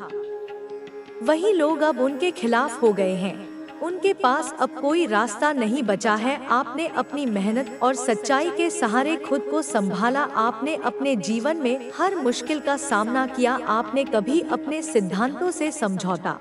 वही लोग अब उनके खिलाफ हो गए हैं। उनके पास अब कोई रास्ता नहीं बचा है। आपने अपनी मेहनत और सच्चाई के सहारे खुद को संभाला। आपने अपने जीवन में हर मुश्किल का सामना किया। आपने कभी अपने सिद्धांतों से समझौता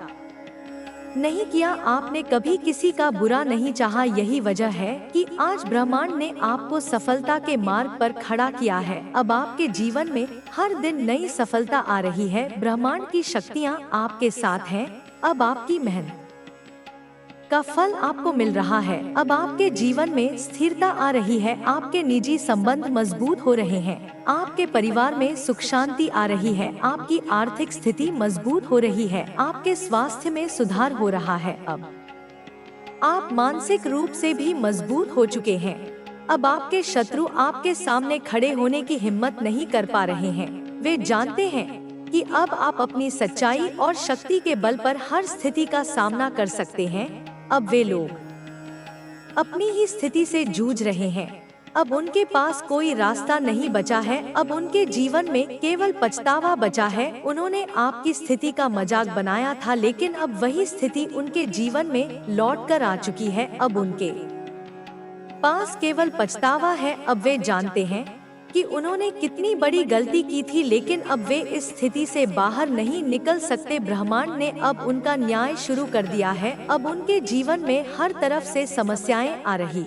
नहीं किया। आपने कभी किसी का बुरा नहीं चाहा। यही वजह है कि आज ब्रह्मांड ने आपको सफलता के मार्ग पर खड़ा किया है। अब आपके जीवन में हर दिन नई सफलता आ रही है। ब्रह्मांड की शक्तियाँ आपके साथ हैं। अब आपकी मेहनत का फल आपको मिल रहा है। अब आपके जीवन में स्थिरता आ रही है। आपके निजी संबंध मजबूत हो रहे हैं। आपके परिवार में सुख शांति आ रही है। आपकी आर्थिक स्थिति मजबूत हो रही है। आपके स्वास्थ्य में सुधार हो रहा है। अब आप मानसिक रूप से भी मजबूत हो चुके हैं। अब आपके शत्रु आपके सामने खड़े होने की हिम्मत नहीं कर पा रहे हैं। वे जानते हैं कि अब आप अपनी सच्चाई और शक्ति के बल पर हर स्थिति का सामना कर सकते हैं। अब वे लोग अपनी ही स्थिति से जूझ रहे हैं। अब उनके पास कोई रास्ता नहीं बचा है। अब उनके जीवन में केवल पछतावा बचा है। उन्होंने आपकी स्थिति का मजाक बनाया था, लेकिन अब वही स्थिति उनके जीवन में लौट कर आ चुकी है। अब उनके पास केवल पछतावा है। अब वे जानते हैं कि उन्होंने कितनी बड़ी गलती की थी, लेकिन अब वे इस स्थिति से बाहर नहीं निकल सकते। ब्रह्मांड ने अब उनका न्याय शुरू कर दिया है। अब उनके जीवन में हर तरफ से समस्याएं आ रही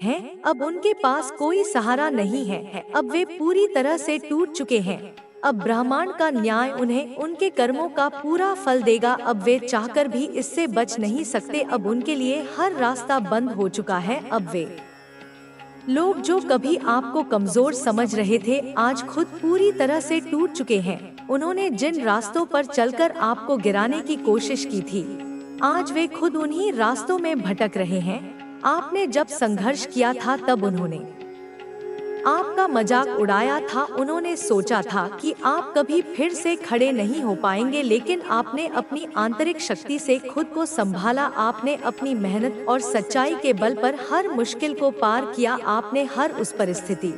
हैं। अब उनके पास कोई सहारा नहीं है। अब वे पूरी तरह से टूट चुके हैं। अब ब्रह्मांड का न्याय उन्हें उनके कर्मों का पूरा फल देगा। अब वे चाहकर भी इससे बच नहीं सकते। अब उनके लिए हर रास्ता बंद हो चुका है। अब वे लोग जो कभी आपको कमजोर समझ रहे थे, आज खुद पूरी तरह से टूट चुके हैं। उन्होंने जिन रास्तों पर चलकर आपको गिराने की कोशिश की थी, आज वे खुद उन्हीं रास्तों में भटक रहे हैं। आपने जब संघर्ष किया था, तब उन्होंने आपका मजाक उड़ाया था। उन्होंने सोचा था कि आप कभी फिर से खड़े नहीं हो पाएंगे, लेकिन आपने अपनी आंतरिक शक्ति से खुद को संभाला। आपने अपनी मेहनत और सच्चाई के बल पर हर मुश्किल को पार किया। आपने हर उस परिस्थिति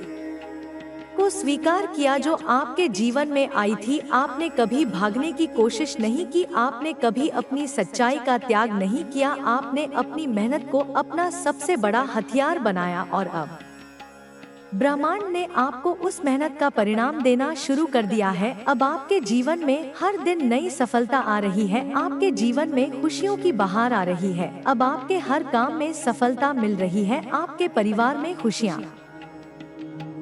को स्वीकार किया जो आपके जीवन में आई थी। आपने कभी भागने की कोशिश नहीं की। आपने कभी अपनी सच्चाई का त्याग नहीं किया। आपने अपनी मेहनत को अपना सबसे बड़ा हथियार बनाया और अब ब्रह्मांड ने आपको उस मेहनत का परिणाम देना शुरू कर दिया है। अब आपके जीवन में हर दिन नई सफलता आ रही है। आपके जीवन में खुशियों की बहार आ रही है। अब आपके हर काम में सफलता मिल रही है। आपके परिवार में खुशियाँ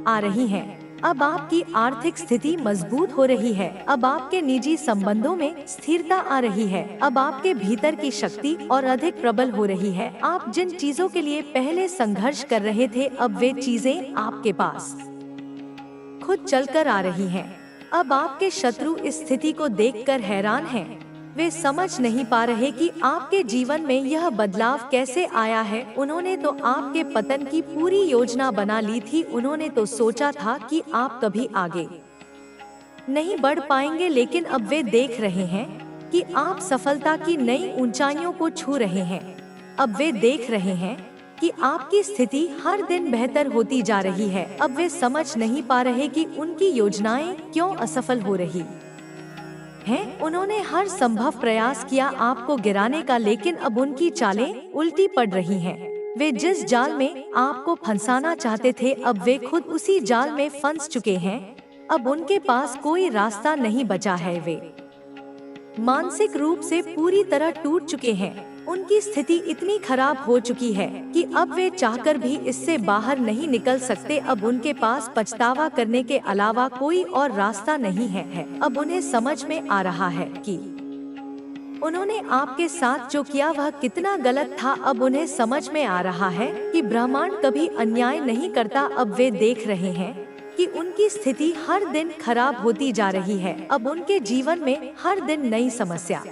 आ रही हैं। अब आपकी आर्थिक स्थिति मजबूत हो रही है। अब आपके निजी संबंधों में स्थिरता आ रही है। अब आपके भीतर की शक्ति और अधिक प्रबल हो रही है। आप जिन चीजों के लिए पहले संघर्ष कर रहे थे, अब वे चीजें आपके पास खुद चलकर आ रही हैं। अब आपके शत्रु इस स्थिति को देखकर हैरान हैं। वे समझ नहीं पा रहे कि आपके जीवन में यह बदलाव कैसे आया है। उन्होंने तो आपके पतन की पूरी योजना बना ली थी। उन्होंने तो सोचा था कि आप कभी आगे नहीं बढ़ पाएंगे, लेकिन अब वे देख रहे हैं कि आप सफलता की नई ऊंचाइयों को छू रहे हैं। अब वे देख रहे हैं कि आपकी स्थिति हर दिन बेहतर होती जा रही है। अब वे समझ नहीं पा रहे कि उनकी योजनाएं क्यों असफल हो रही हैं। उन्होंने हर संभव प्रयास किया आपको गिराने का, लेकिन अब उनकी चालें उल्टी पड़ रही हैं। वे जिस जाल में आपको फंसाना चाहते थे, अब वे खुद उसी जाल में फंस चुके हैं। अब उनके पास कोई रास्ता नहीं बचा है। वे मानसिक रूप से पूरी तरह टूट चुके हैं। उनकी स्थिति इतनी खराब हो चुकी है कि अब वे चाहकर भी इससे बाहर नहीं निकल सकते। अब उनके पास पछतावा करने के अलावा कोई और रास्ता नहीं है। अब उन्हें समझ में आ रहा है कि उन्होंने आपके साथ जो किया वह कितना गलत था। अब उन्हें समझ में आ रहा है कि ब्रह्मांड कभी अन्याय नहीं करता। अब वे देख रहे हैं कि उनकी स्थिति हर दिन खराब होती जा रही है। अब उनके जीवन में हर दिन नई समस्या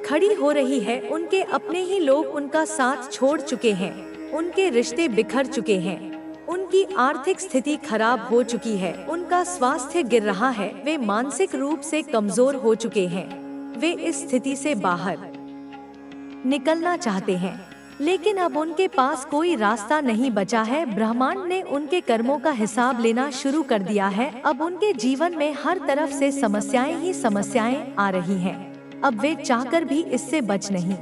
खड़ी हो रही है। उनके अपने ही लोग उनका साथ छोड़ चुके हैं। उनके रिश्ते बिखर चुके हैं। उनकी आर्थिक स्थिति खराब हो चुकी है। उनका स्वास्थ्य गिर रहा है। वे मानसिक रूप से कमजोर हो चुके हैं। वे इस स्थिति से बाहर निकलना चाहते हैं। लेकिन अब उनके पास कोई रास्ता नहीं बचा है। ब्रह्मांड ने उनके कर्मों का हिसाब लेना शुरू कर दिया है। अब उनके जीवन में हर तरफ से समस्याएं ही समस्याएं आ रही हैं। अब वे चाहकर भी इससे बच नहीं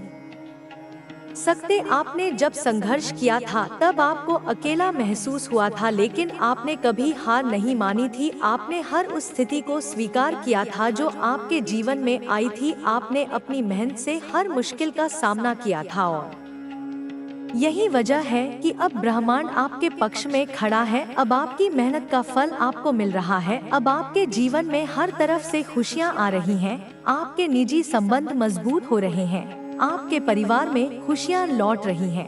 सकते। आपने जब संघर्ष किया था तब आपको अकेला महसूस हुआ था, लेकिन आपने कभी हार नहीं मानी थी। आपने हर उस स्थिति को स्वीकार किया था जो आपके जीवन में आई थी। आपने अपनी मेहनत से हर मुश्किल का सामना किया था और यही वजह है कि अब ब्रह्मांड आपके पक्ष में खड़ा है। अब आपकी मेहनत का फल आपको मिल रहा है। अब आपके जीवन में हर तरफ से खुशियां आ रही हैं। आपके निजी संबंध मजबूत हो रहे हैं। आपके परिवार में खुशियां लौट रही हैं।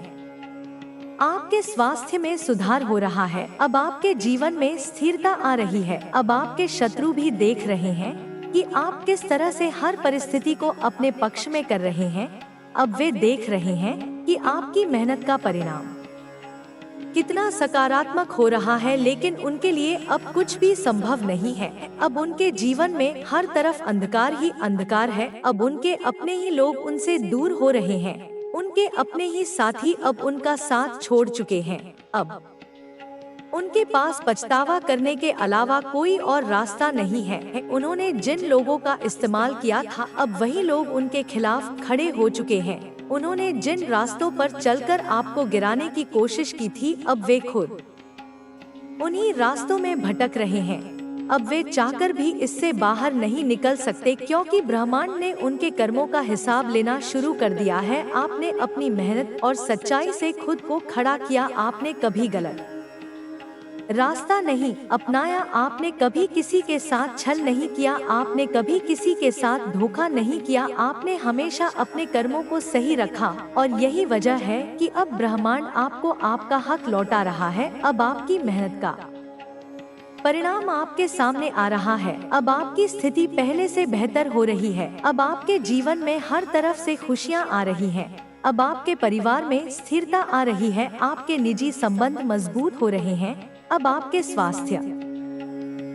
आपके स्वास्थ्य में सुधार हो रहा है। अब आपके जीवन में स्थिरता आ रही है। अब आपके शत्रु भी देख रहे हैं कि आप किस तरह से हर परिस्थिति को अपने पक्ष में कर रहे हैं। अब वे देख रहे हैं कि आपकी मेहनत का परिणाम कितना सकारात्मक हो रहा है, लेकिन उनके लिए अब कुछ भी संभव नहीं है। अब उनके जीवन में हर तरफ अंधकार ही अंधकार है। अब उनके अपने ही लोग उनसे दूर हो रहे हैं। उनके अपने ही साथी अब उनका साथ छोड़ चुके हैं। अब उनके पास पछतावा करने के अलावा कोई और रास्ता नहीं है। उन्होंने जिन लोगों का इस्तेमाल किया था अब वही लोग उनके खिलाफ खड़े हो चुके हैं। उन्होंने जिन रास्तों पर चलकर आपको गिराने की कोशिश की थी अब वे खुद उन्हीं रास्तों में भटक रहे हैं। अब वे चाहकर भी इससे बाहर नहीं निकल सकते, क्योंकि ब्रह्मांड ने उनके कर्मों का हिसाब लेना शुरू कर दिया है। आपने अपनी मेहनत और सच्चाई से खुद को खड़ा किया। आपने कभी गलत रास्ता नहीं अपनाया। आपने कभी किसी के साथ छल नहीं किया। आपने कभी किसी के साथ धोखा नहीं किया। आपने हमेशा अपने कर्मों को सही रखा और यही वजह है कि अब ब्रह्मांड आपको आपका हक लौटा रहा है। अब आपकी मेहनत का परिणाम आपके सामने आ रहा है। अब आपकी स्थिति पहले से बेहतर हो रही है। अब आपके जीवन में हर तरफ से खुशियां आ रही हैं। अब आपके परिवार में स्थिरता आ रही है। आपके निजी संबंध मजबूत हो रहे हैं। अब आपके स्वास्थ्य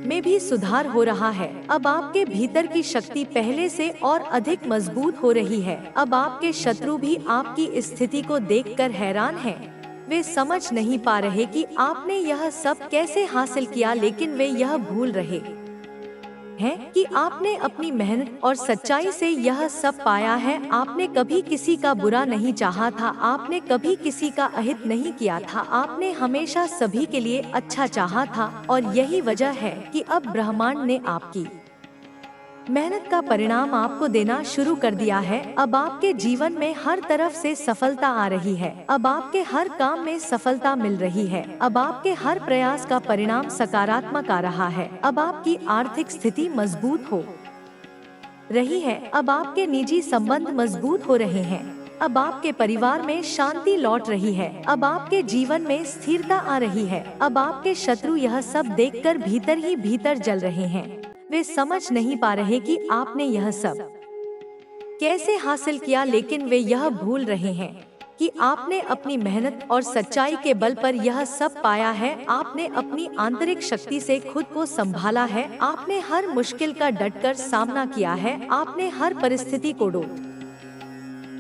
में भी सुधार हो रहा है। अब आपके भीतर की शक्ति पहले से और अधिक मजबूत हो रही है। अब आपके शत्रु भी आपकी इस स्थिति को देखकर हैरान हैं। वे समझ नहीं पा रहे कि आपने यह सब कैसे हासिल किया, लेकिन वे यह भूल रहे हैं कि आपने अपनी मेहनत और सच्चाई से यह सब पाया है। आपने कभी किसी का बुरा नहीं चाहा था। आपने कभी किसी का अहित नहीं किया था। आपने हमेशा सभी के लिए अच्छा चाहा था और यही वजह है कि अब ब्रह्मांड ने आपकी मेहनत का परिणाम आपको देना शुरू कर दिया है। अब आपके जीवन में हर तरफ से सफलता आ रही है। अब आपके हर काम में सफलता मिल रही है। अब आपके हर प्रयास का परिणाम सकारात्मक आ रहा है। अब आपकी आर्थिक स्थिति मजबूत हो रही है। अब आपके निजी संबंध मजबूत हो रहे हैं। अब आपके परिवार में शांति लौट रही है। अब आपके जीवन में स्थिरता आ रही है। अब आपके शत्रु यह सब देखकर भीतर ही भीतर जल रहे हैं। वे समझ नहीं पा रहे कि आपने यह सब कैसे हासिल किया, लेकिन वे यह भूल रहे हैं कि आपने अपनी मेहनत और सच्चाई के बल पर यह सब पाया है। आपने अपनी आंतरिक शक्ति से खुद को संभाला है। आपने हर मुश्किल का डटकर सामना किया है। आपने हर परिस्थिति को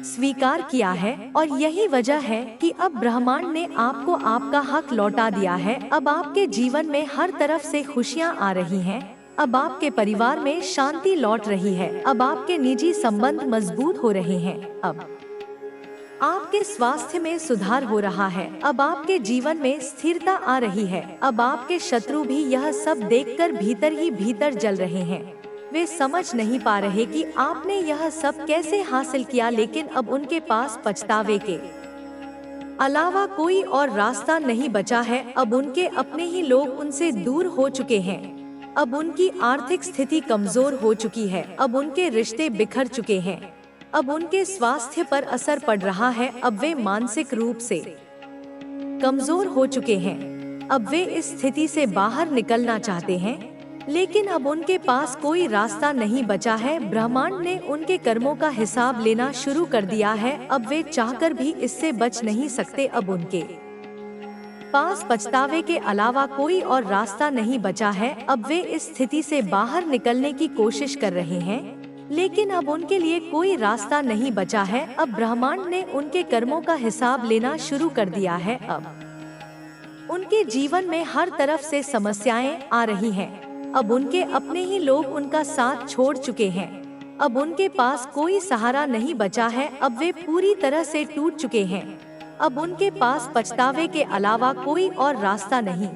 स्वीकार किया है और यही वजह है कि अब ब्रह्मांड ने आपको आपका हक लौटा दिया है। अब आपके जीवन में हर तरफ से खुशियां आ रही हैं। अब आपके परिवार में शांति लौट रही है। अब आपके निजी संबंध मजबूत हो रहे हैं। अब आपके स्वास्थ्य में सुधार हो रहा है। अब आपके जीवन में स्थिरता आ रही है। अब आपके शत्रु भी यह सब देखकर भीतर ही भीतर जल रहे हैं। वे समझ नहीं पा रहे कि आपने यह सब कैसे हासिल किया, लेकिन अब उनके पास पछतावे के अलावा कोई और रास्ता नहीं बचा है। अब उनके अपने ही लोग उनसे दूर हो चुके हैं। अब उनकी आर्थिक स्थिति कमजोर हो चुकी है। अब उनके रिश्ते बिखर चुके हैं। अब उनके स्वास्थ्य पर असर पड़ रहा है। अब वे मानसिक रूप से कमजोर हो चुके हैं। अब वे इस स्थिति से बाहर निकलना चाहते हैं, लेकिन अब उनके पास कोई रास्ता नहीं बचा है। ब्रह्मांड ने उनके कर्मों का हिसाब लेना शुरू कर दिया है। अब वे चाहकर भी इससे बच नहीं सकते। अब उनके पास पछतावे के अलावा कोई और रास्ता नहीं बचा है। अब वे इस स्थिति से बाहर निकलने की कोशिश कर रहे हैं, लेकिन अब उनके लिए कोई रास्ता नहीं बचा है। अब ब्रह्मांड ने उनके कर्मों का हिसाब लेना शुरू कर दिया है। अब उनके जीवन में हर तरफ से समस्याएं आ रही हैं। अब उनके अपने ही लोग उनका साथ छोड़ चुके हैं। अब उनके पास कोई सहारा नहीं बचा है। अब वे पूरी तरह से टूट चुके हैं। अब उनके पास पछतावे के अलावा कोई और रास्ता नहीं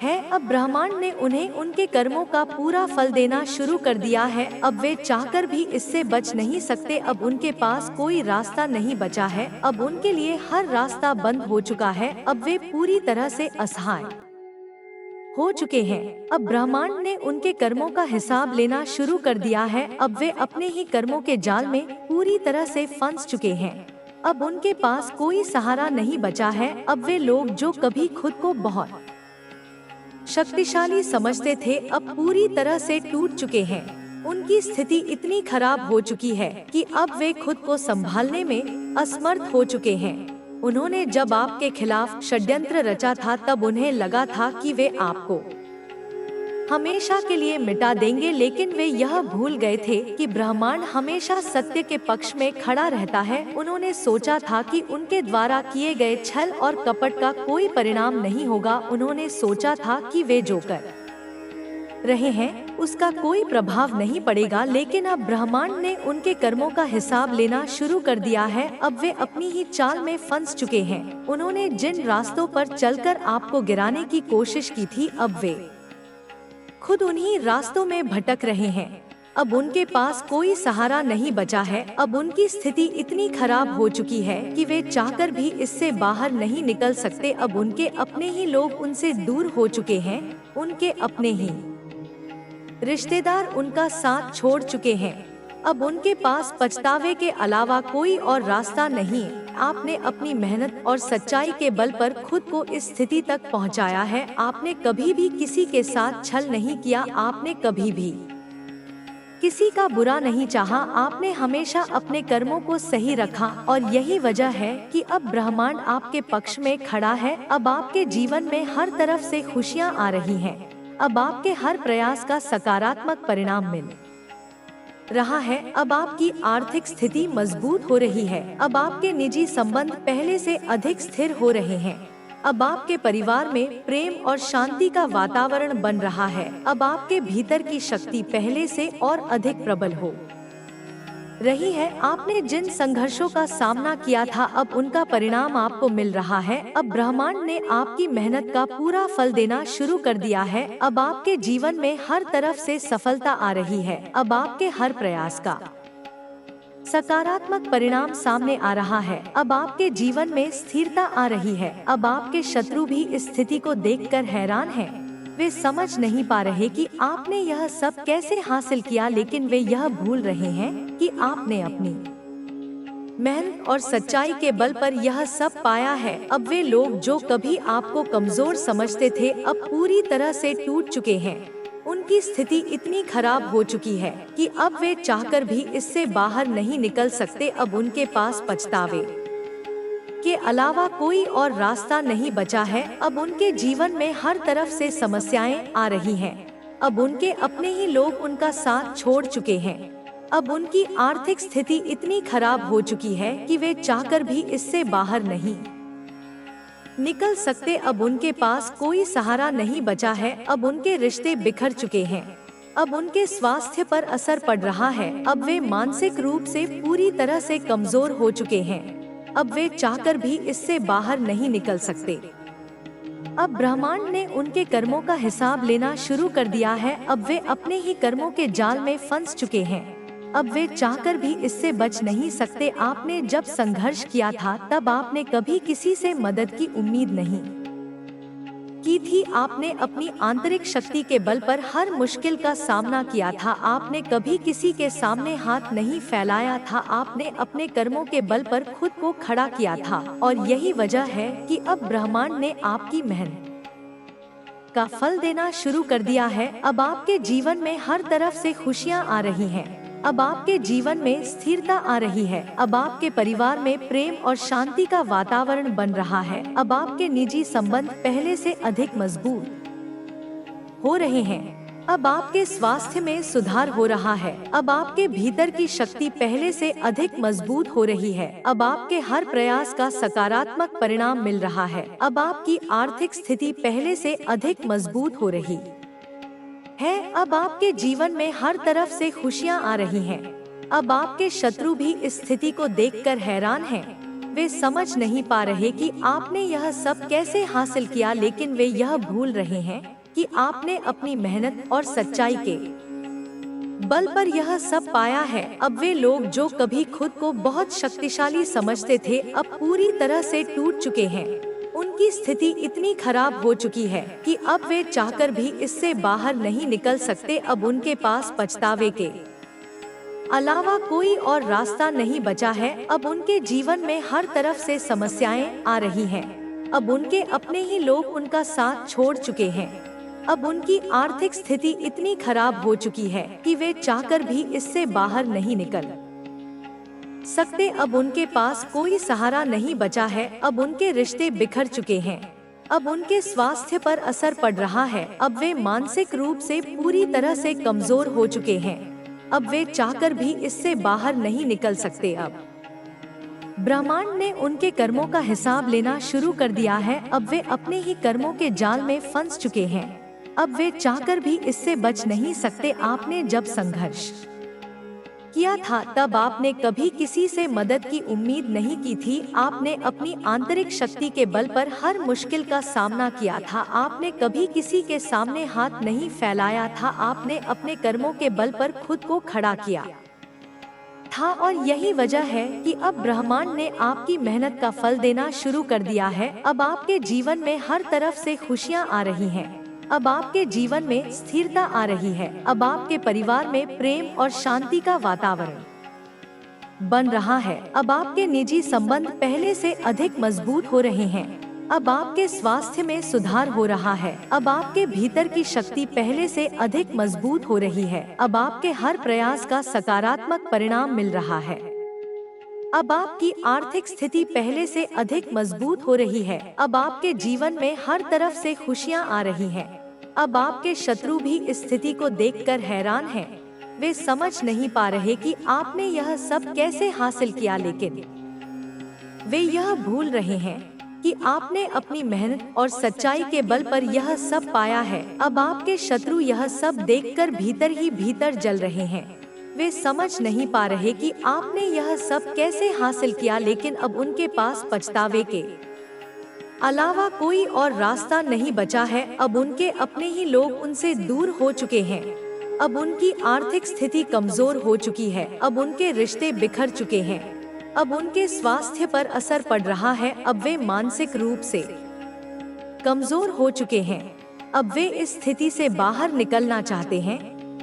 है। अब ब्रह्मांड ने उन्हें उनके कर्मों का पूरा फल देना शुरू कर दिया है। अब वे चाहकर भी इससे बच नहीं सकते। अब उनके पास कोई रास्ता नहीं बचा है। अब उनके लिए हर रास्ता बंद हो चुका है। अब वे पूरी तरह से असहाय हो चुके हैं। अब ब्रह्मांड ने उनके कर्मों का हिसाब लेना शुरू कर दिया है। अब वे अपने ही कर्मों के जाल में पूरी तरह से फंस चुके हैं। अब उनके पास कोई सहारा नहीं बचा है। अब वे लोग जो कभी खुद को बहुत शक्तिशाली समझते थे, अब पूरी तरह से टूट चुके हैं। उनकी स्थिति इतनी खराब हो चुकी है कि अब वे खुद को संभालने में असमर्थ हो चुके हैं। उन्होंने जब आपके खिलाफ षड्यंत्र रचा था, तब उन्हें लगा था कि वे आपको हमेशा के लिए मिटा देंगे, लेकिन वे यह भूल गए थे कि ब्रह्मांड हमेशा सत्य के पक्ष में खड़ा रहता है। उन्होंने सोचा था कि उनके द्वारा किए गए छल और कपट का कोई परिणाम नहीं होगा। उन्होंने सोचा था कि वे जो कर रहे हैं उसका कोई प्रभाव नहीं पड़ेगा, लेकिन अब ब्रह्मांड ने उनके कर्मों का हिसाब लेना शुरू कर दिया है। अब वे अपनी ही चाल में फंस चुके हैं। उन्होंने जिन रास्तों पर चलकर आपको गिराने की कोशिश की थी, अब वे खुद उन्हीं रास्तों में भटक रहे हैं। अब उनके पास कोई सहारा नहीं बचा है। अब उनकी स्थिति इतनी खराब हो चुकी है कि वे चाहकर भी इससे बाहर नहीं निकल सकते। अब उनके अपने ही लोग उनसे दूर हो चुके हैं। उनके अपने ही रिश्तेदार उनका साथ छोड़ चुके हैं। अब उनके पास पछतावे के अलावा कोई और रास्ता नहीं। आपने अपनी मेहनत और सच्चाई के बल पर खुद को इस स्थिति तक पहुंचाया है। आपने कभी भी किसी के साथ छल नहीं किया। आपने कभी भी किसी का बुरा नहीं चाहा। आपने हमेशा अपने कर्मों को सही रखा और यही वजह है कि अब ब्रह्मांड आपके पक्ष में खड़ा है। अब आपके जीवन में हर तरफ से खुशियां आ रही हैं। अब आपके हर प्रयास का सकारात्मक परिणाम मिल रहा है। अब आपकी आर्थिक स्थिति मजबूत हो रही है। अब आपके निजी संबंध पहले से अधिक स्थिर हो रहे हैं। अब आपके परिवार में प्रेम और शांति का वातावरण बन रहा है। अब आपके भीतर की शक्ति पहले से और अधिक प्रबल हो रही है। आपने जिन संघर्षों का सामना किया था, अब उनका परिणाम आपको मिल रहा है। अब ब्रह्मांड ने आपकी मेहनत का पूरा फल देना शुरू कर दिया है। अब आपके जीवन में हर तरफ से सफलता आ रही है। अब आपके हर प्रयास का सकारात्मक परिणाम सामने आ रहा है। अब आपके जीवन में स्थिरता आ रही है। अब आपके शत्रु भी इस स्थिति को देखकर हैरान हैं। वे समझ नहीं पा रहे कि आपने यह सब कैसे हासिल किया, लेकिन वे यह भूल रहे हैं कि आपने अपनी मेहनत और सच्चाई के बल पर यह सब पाया है। अब वे लोग जो कभी आपको कमजोर समझते थे, अब पूरी तरह से टूट चुके हैं। उनकी स्थिति इतनी खराब हो चुकी है कि अब वे चाहकर भी इससे बाहर नहीं निकल सकते। अब उनके पास पछतावे के अलावा कोई और रास्ता नहीं बचा है। अब उनके जीवन में हर तरफ से समस्याएं आ रही हैं। अब उनके अपने ही लोग उनका साथ छोड़ चुके हैं। अब उनकी आर्थिक स्थिति इतनी खराब हो चुकी है कि वे चाहकर भी इससे बाहर नहीं निकल सकते। अब उनके पास कोई सहारा नहीं बचा है। अब उनके रिश्ते बिखर चुके हैं। अब उनके स्वास्थ्य पर असर पड़ रहा है। अब वे मानसिक रूप से पूरी तरह से कमजोर हो चुके हैं। अब वे चाहकर भी इससे बाहर नहीं निकल सकते। अब ब्रह्मांड ने उनके कर्मों का हिसाब लेना शुरू कर दिया है। अब वे अपने ही कर्मों के जाल में फंस चुके हैं। अब वे चाहकर भी इससे बच नहीं सकते। आपने जब संघर्ष किया था, तब आपने कभी किसी से मदद की उम्मीद नहीं की थी। आपने अपनी आंतरिक शक्ति के बल पर हर मुश्किल का सामना किया था। आपने कभी किसी के सामने हाथ नहीं फैलाया था। आपने अपने कर्मों के बल पर खुद को खड़ा किया था और यही वजह है कि अब ब्रह्मांड ने आपकी मेहनत का फल देना शुरू कर दिया है। अब आपके जीवन में हर तरफ से खुशियां आ रही हैं। अब आपके जीवन में स्थिरता आ रही है। अब आपके परिवार में प्रेम और शांति का वातावरण बन रहा है। अब आपके निजी संबंध पहले से अधिक मजबूत हो रहे हैं। अब आपके स्वास्थ्य में सुधार हो रहा है। अब आपके भीतर की शक्ति पहले से अधिक मजबूत हो रही है। अब आपके हर प्रयास का सकारात्मक परिणाम मिल रहा है। अब आपकी आर्थिक स्थिति पहले से अधिक मजबूत हो रही है। अब आपके जीवन में हर तरफ से खुशियां आ रही हैं। अब आपके शत्रु भी इस स्थिति को देखकर हैरान हैं। वे समझ नहीं पा रहे कि आपने यह सब कैसे हासिल किया, लेकिन वे यह भूल रहे हैं कि आपने अपनी मेहनत और सच्चाई के बल पर यह सब पाया है। अब वे लोग जो कभी खुद को बहुत शक्तिशाली समझते थे, अब पूरी तरह से टूट चुके हैं। उनकी स्थिति इतनी खराब हो चुकी है कि अब वे चाहकर भी इससे बाहर नहीं निकल सकते। अब उनके पास पछतावे के अलावा कोई और रास्ता नहीं बचा है। अब उनके जीवन में हर तरफ से समस्याएं आ रही हैं। अब उनके अपने ही लोग उनका साथ छोड़ चुके हैं। अब उनकी आर्थिक स्थिति इतनी खराब हो चुकी है कि वे चाहकर भी इससे बाहर नहीं निकल सकते। अब उनके पास कोई सहारा नहीं बचा है। अब उनके रिश्ते बिखर चुके हैं। अब उनके स्वास्थ्य पर असर पड़ रहा है। अब वे मानसिक रूप से पूरी तरह से कमजोर हो चुके हैं। अब वे चाहकर भी इससे बाहर नहीं निकल सकते। अब ब्रह्मांड ने उनके कर्मों का हिसाब लेना शुरू कर दिया है। अब वे अपने ही कर्मों के जाल में फंस चुके हैं। अब वे चाहकर भी इससे बच नहीं सकते। आपने जब संघर्ष किया था, तब आपने कभी किसी से मदद की उम्मीद नहीं की थी। आपने अपनी आंतरिक शक्ति के बल पर हर मुश्किल का सामना किया था। आपने कभी किसी के सामने हाथ नहीं फैलाया था। आपने अपने कर्मों के बल पर खुद को खड़ा किया था, और यही वजह है कि अब ब्रह्मांड ने आपकी मेहनत का फल देना शुरू कर दिया है। अब आपके जीवन में हर तरफ से खुशियां आ रही हैं। अब आपके जीवन में स्थिरता आ रही है। अब आपके परिवार में प्रेम और शांति का वातावरण बन रहा है। अब आपके निजी संबंध पहले से अधिक मजबूत हो रहे हैं। अब आपके स्वास्थ्य में सुधार हो रहा है। अब आपके भीतर की शक्ति पहले से अधिक मजबूत हो रही है। अब आपके हर प्रयास का सकारात्मक परिणाम मिल रहा है। अब आपकी आर्थिक स्थिति पहले से अधिक मजबूत हो रही है। अब आपके जीवन में हर तरफ से खुशियां आ रही हैं। अब आपके शत्रु भी इस स्थिति को देखकर हैरान हैं। वे समझ नहीं पा रहे कि आपने यह सब कैसे हासिल किया, लेकिन वे यह भूल रहे हैं कि आपने अपनी मेहनत और सच्चाई के बल पर यह सब पाया है। अब आपके शत्रु यह सब देखकर भीतर ही भीतर जल रहे हैं। वे समझ नहीं पा रहे कि आपने यह सब कैसे हासिल किया, लेकिन अब उनके पास पछतावे के अलावा कोई और रास्ता नहीं बचा है। अब उनके अपने ही लोग उनसे दूर हो चुके हैं। अब उनकी आर्थिक स्थिति कमजोर हो चुकी है। अब उनके रिश्ते बिखर चुके हैं। अब उनके स्वास्थ्य पर असर पड़ रहा है। अब वे मानसिक रूप से कमजोर हो चुके हैं। अब वे इस स्थिति से बाहर निकलना चाहते हैं,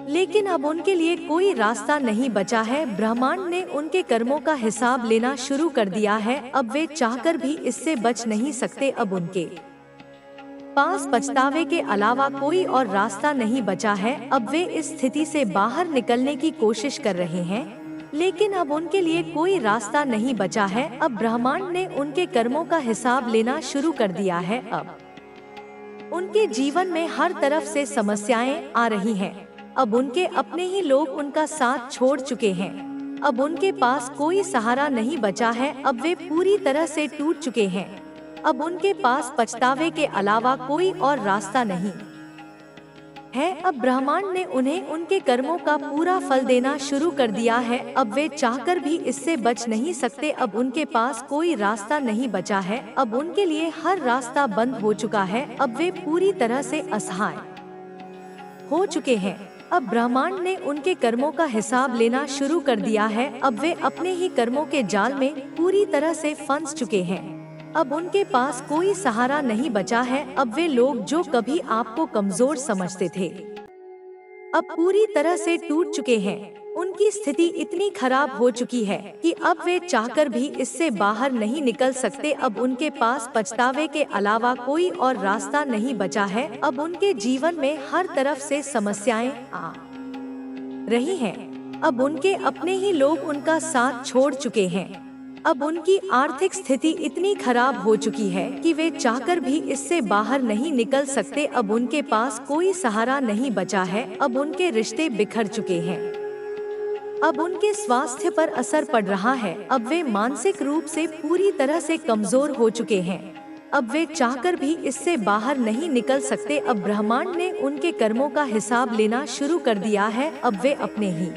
लेकिन अब उनके लिए कोई रास्ता नहीं बचा है। ब्रह्मांड ने उनके कर्मों का हिसाब लेना शुरू कर दिया है। अब वे चाहकर भी इससे बच नहीं सकते। अब उनके पास पछतावे के अलावा कोई और रास्ता नहीं बचा है। अब वे इस स्थिति से बाहर निकलने की कोशिश कर रहे हैं, लेकिन अब उनके लिए कोई रास्ता नहीं बचा है। अब ब्रह्मांड ने उनके कर्मों का हिसाब लेना शुरू कर दिया है। अब उनके जीवन में हर तरफ से समस्याएं आ रही हैं। अब उनके अपने ही लोग उनका साथ छोड़ चुके हैं। अब उनके पास कोई सहारा नहीं बचा है। अब वे पूरी तरह से टूट चुके हैं। अब उनके पास पछतावे के अलावा कोई और रास्ता नहीं है। अब ब्रह्मांड ने उन्हें उनके कर्मों का पूरा फल देना शुरू कर दिया है। अब वे चाहकर भी इससे बच नहीं सकते। अब उनके पास कोई रास्ता नहीं बचा है। अब उनके लिए हर रास्ता बंद हो चुका है। अब वे पूरी तरह से असहाय हो चुके हैं। अब ब्रह्मांड ने उनके कर्मों का हिसाब लेना शुरू कर दिया है। अब वे अपने ही कर्मों के जाल में पूरी तरह से फंस चुके हैं। अब उनके पास कोई सहारा नहीं बचा है। अब वे लोग जो कभी आपको कमजोर समझते थे, अब पूरी तरह से टूट चुके हैं। उनकी स्थिति इतनी खराब हो चुकी है कि अब वे चाहकर भी इससे बाहर नहीं निकल सकते। अब उनके पास पछतावे के अलावा कोई और रास्ता नहीं बचा है। अब उनके जीवन में हर तरफ से समस्याएं आ रही हैं। अब उनके अपने ही लोग उनका साथ छोड़ चुके हैं। अब उनकी आर्थिक स्थिति इतनी खराब हो चुकी है कि वे चाहकर भी इससे बाहर नहीं निकल सकते। अब उनके पास कोई सहारा नहीं बचा है। अब उनके रिश्ते बिखर चुके हैं। अब उनके स्वास्थ्य पर असर पड़ रहा है। अब वे मानसिक रूप से पूरी तरह से कमजोर हो चुके हैं। अब वे चाहकर भी इससे बाहर नहीं निकल सकते। अब ब्रह्मांड ने उनके कर्मों का हिसाब लेना शुरू कर दिया है। अब वे अपने ही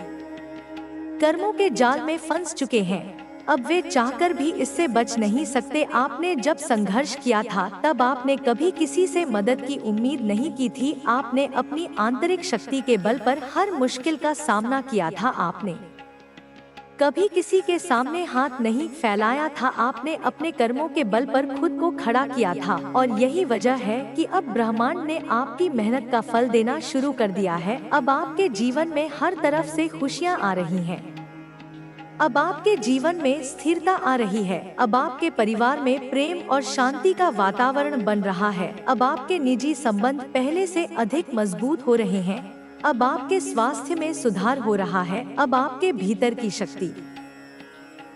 कर्मों के जाल में फंस चुके हैं। अब वे चाहकर भी इससे बच नहीं सकते। आपने जब संघर्ष किया था तब आपने कभी किसी से मदद की उम्मीद नहीं की थी। आपने अपनी आंतरिक शक्ति के बल पर हर मुश्किल का सामना किया था। आपने कभी किसी के सामने हाथ नहीं फैलाया था। आपने अपने कर्मों के बल पर खुद को खड़ा किया था और यही वजह है कि अब ब्रह्मांड ने आपकी मेहनत का फल देना शुरू कर दिया है। अब आपके जीवन में हर तरफ से खुशियां आ रही हैं। अब आपके जीवन में स्थिरता आ रही है। अब आपके परिवार में प्रेम और शांति का वातावरण बन रहा है। अब आपके निजी संबंध पहले से अधिक मजबूत हो रहे हैं। अब आपके स्वास्थ्य में सुधार हो रहा है। अब आपके भीतर की शक्ति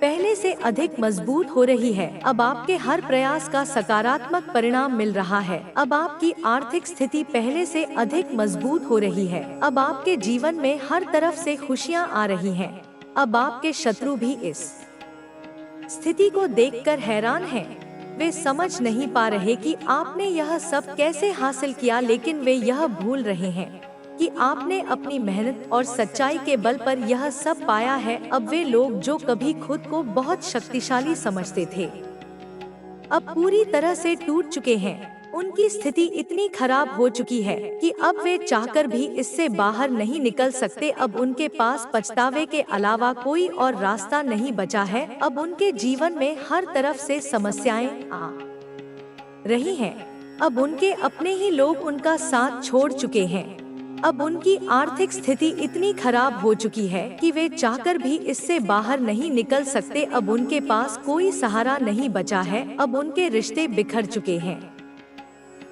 पहले से अधिक मजबूत हो रही है। अब आपके हर प्रयास का सकारात्मक परिणाम मिल रहा है। अब आपकी आर्थिक स्थिति पहले से अधिक मजबूत हो रही है। अब आपके जीवन में हर तरफ से खुशियां आ रही हैं। अब आपके शत्रु भी इस स्थिति को देखकर हैरान हैं। वे समझ नहीं पा रहे कि आपने यह सब कैसे हासिल किया, लेकिन वे यह भूल रहे हैं कि आपने अपनी मेहनत और सच्चाई के बल पर यह सब पाया है। अब वे लोग जो कभी खुद को बहुत शक्तिशाली समझते थे, अब पूरी तरह से टूट चुके हैं। उनकी स्थिति इतनी खराब हो चुकी है कि अब वे चाहकर भी इससे बाहर नहीं निकल सकते। अब उनके पास पछतावे के अलावा कोई और रास्ता नहीं बचा है। अब उनके जीवन में हर तरफ से समस्याएं आ रही हैं। अब उनके अपने ही लोग उनका साथ छोड़ चुके हैं। अब उनकी आर्थिक स्थिति इतनी खराब हो चुकी है कि वे चाहकर भी इससे बाहर नहीं निकल सकते। अब उनके पास कोई सहारा नहीं बचा है। अब उनके रिश्ते बिखर चुके हैं।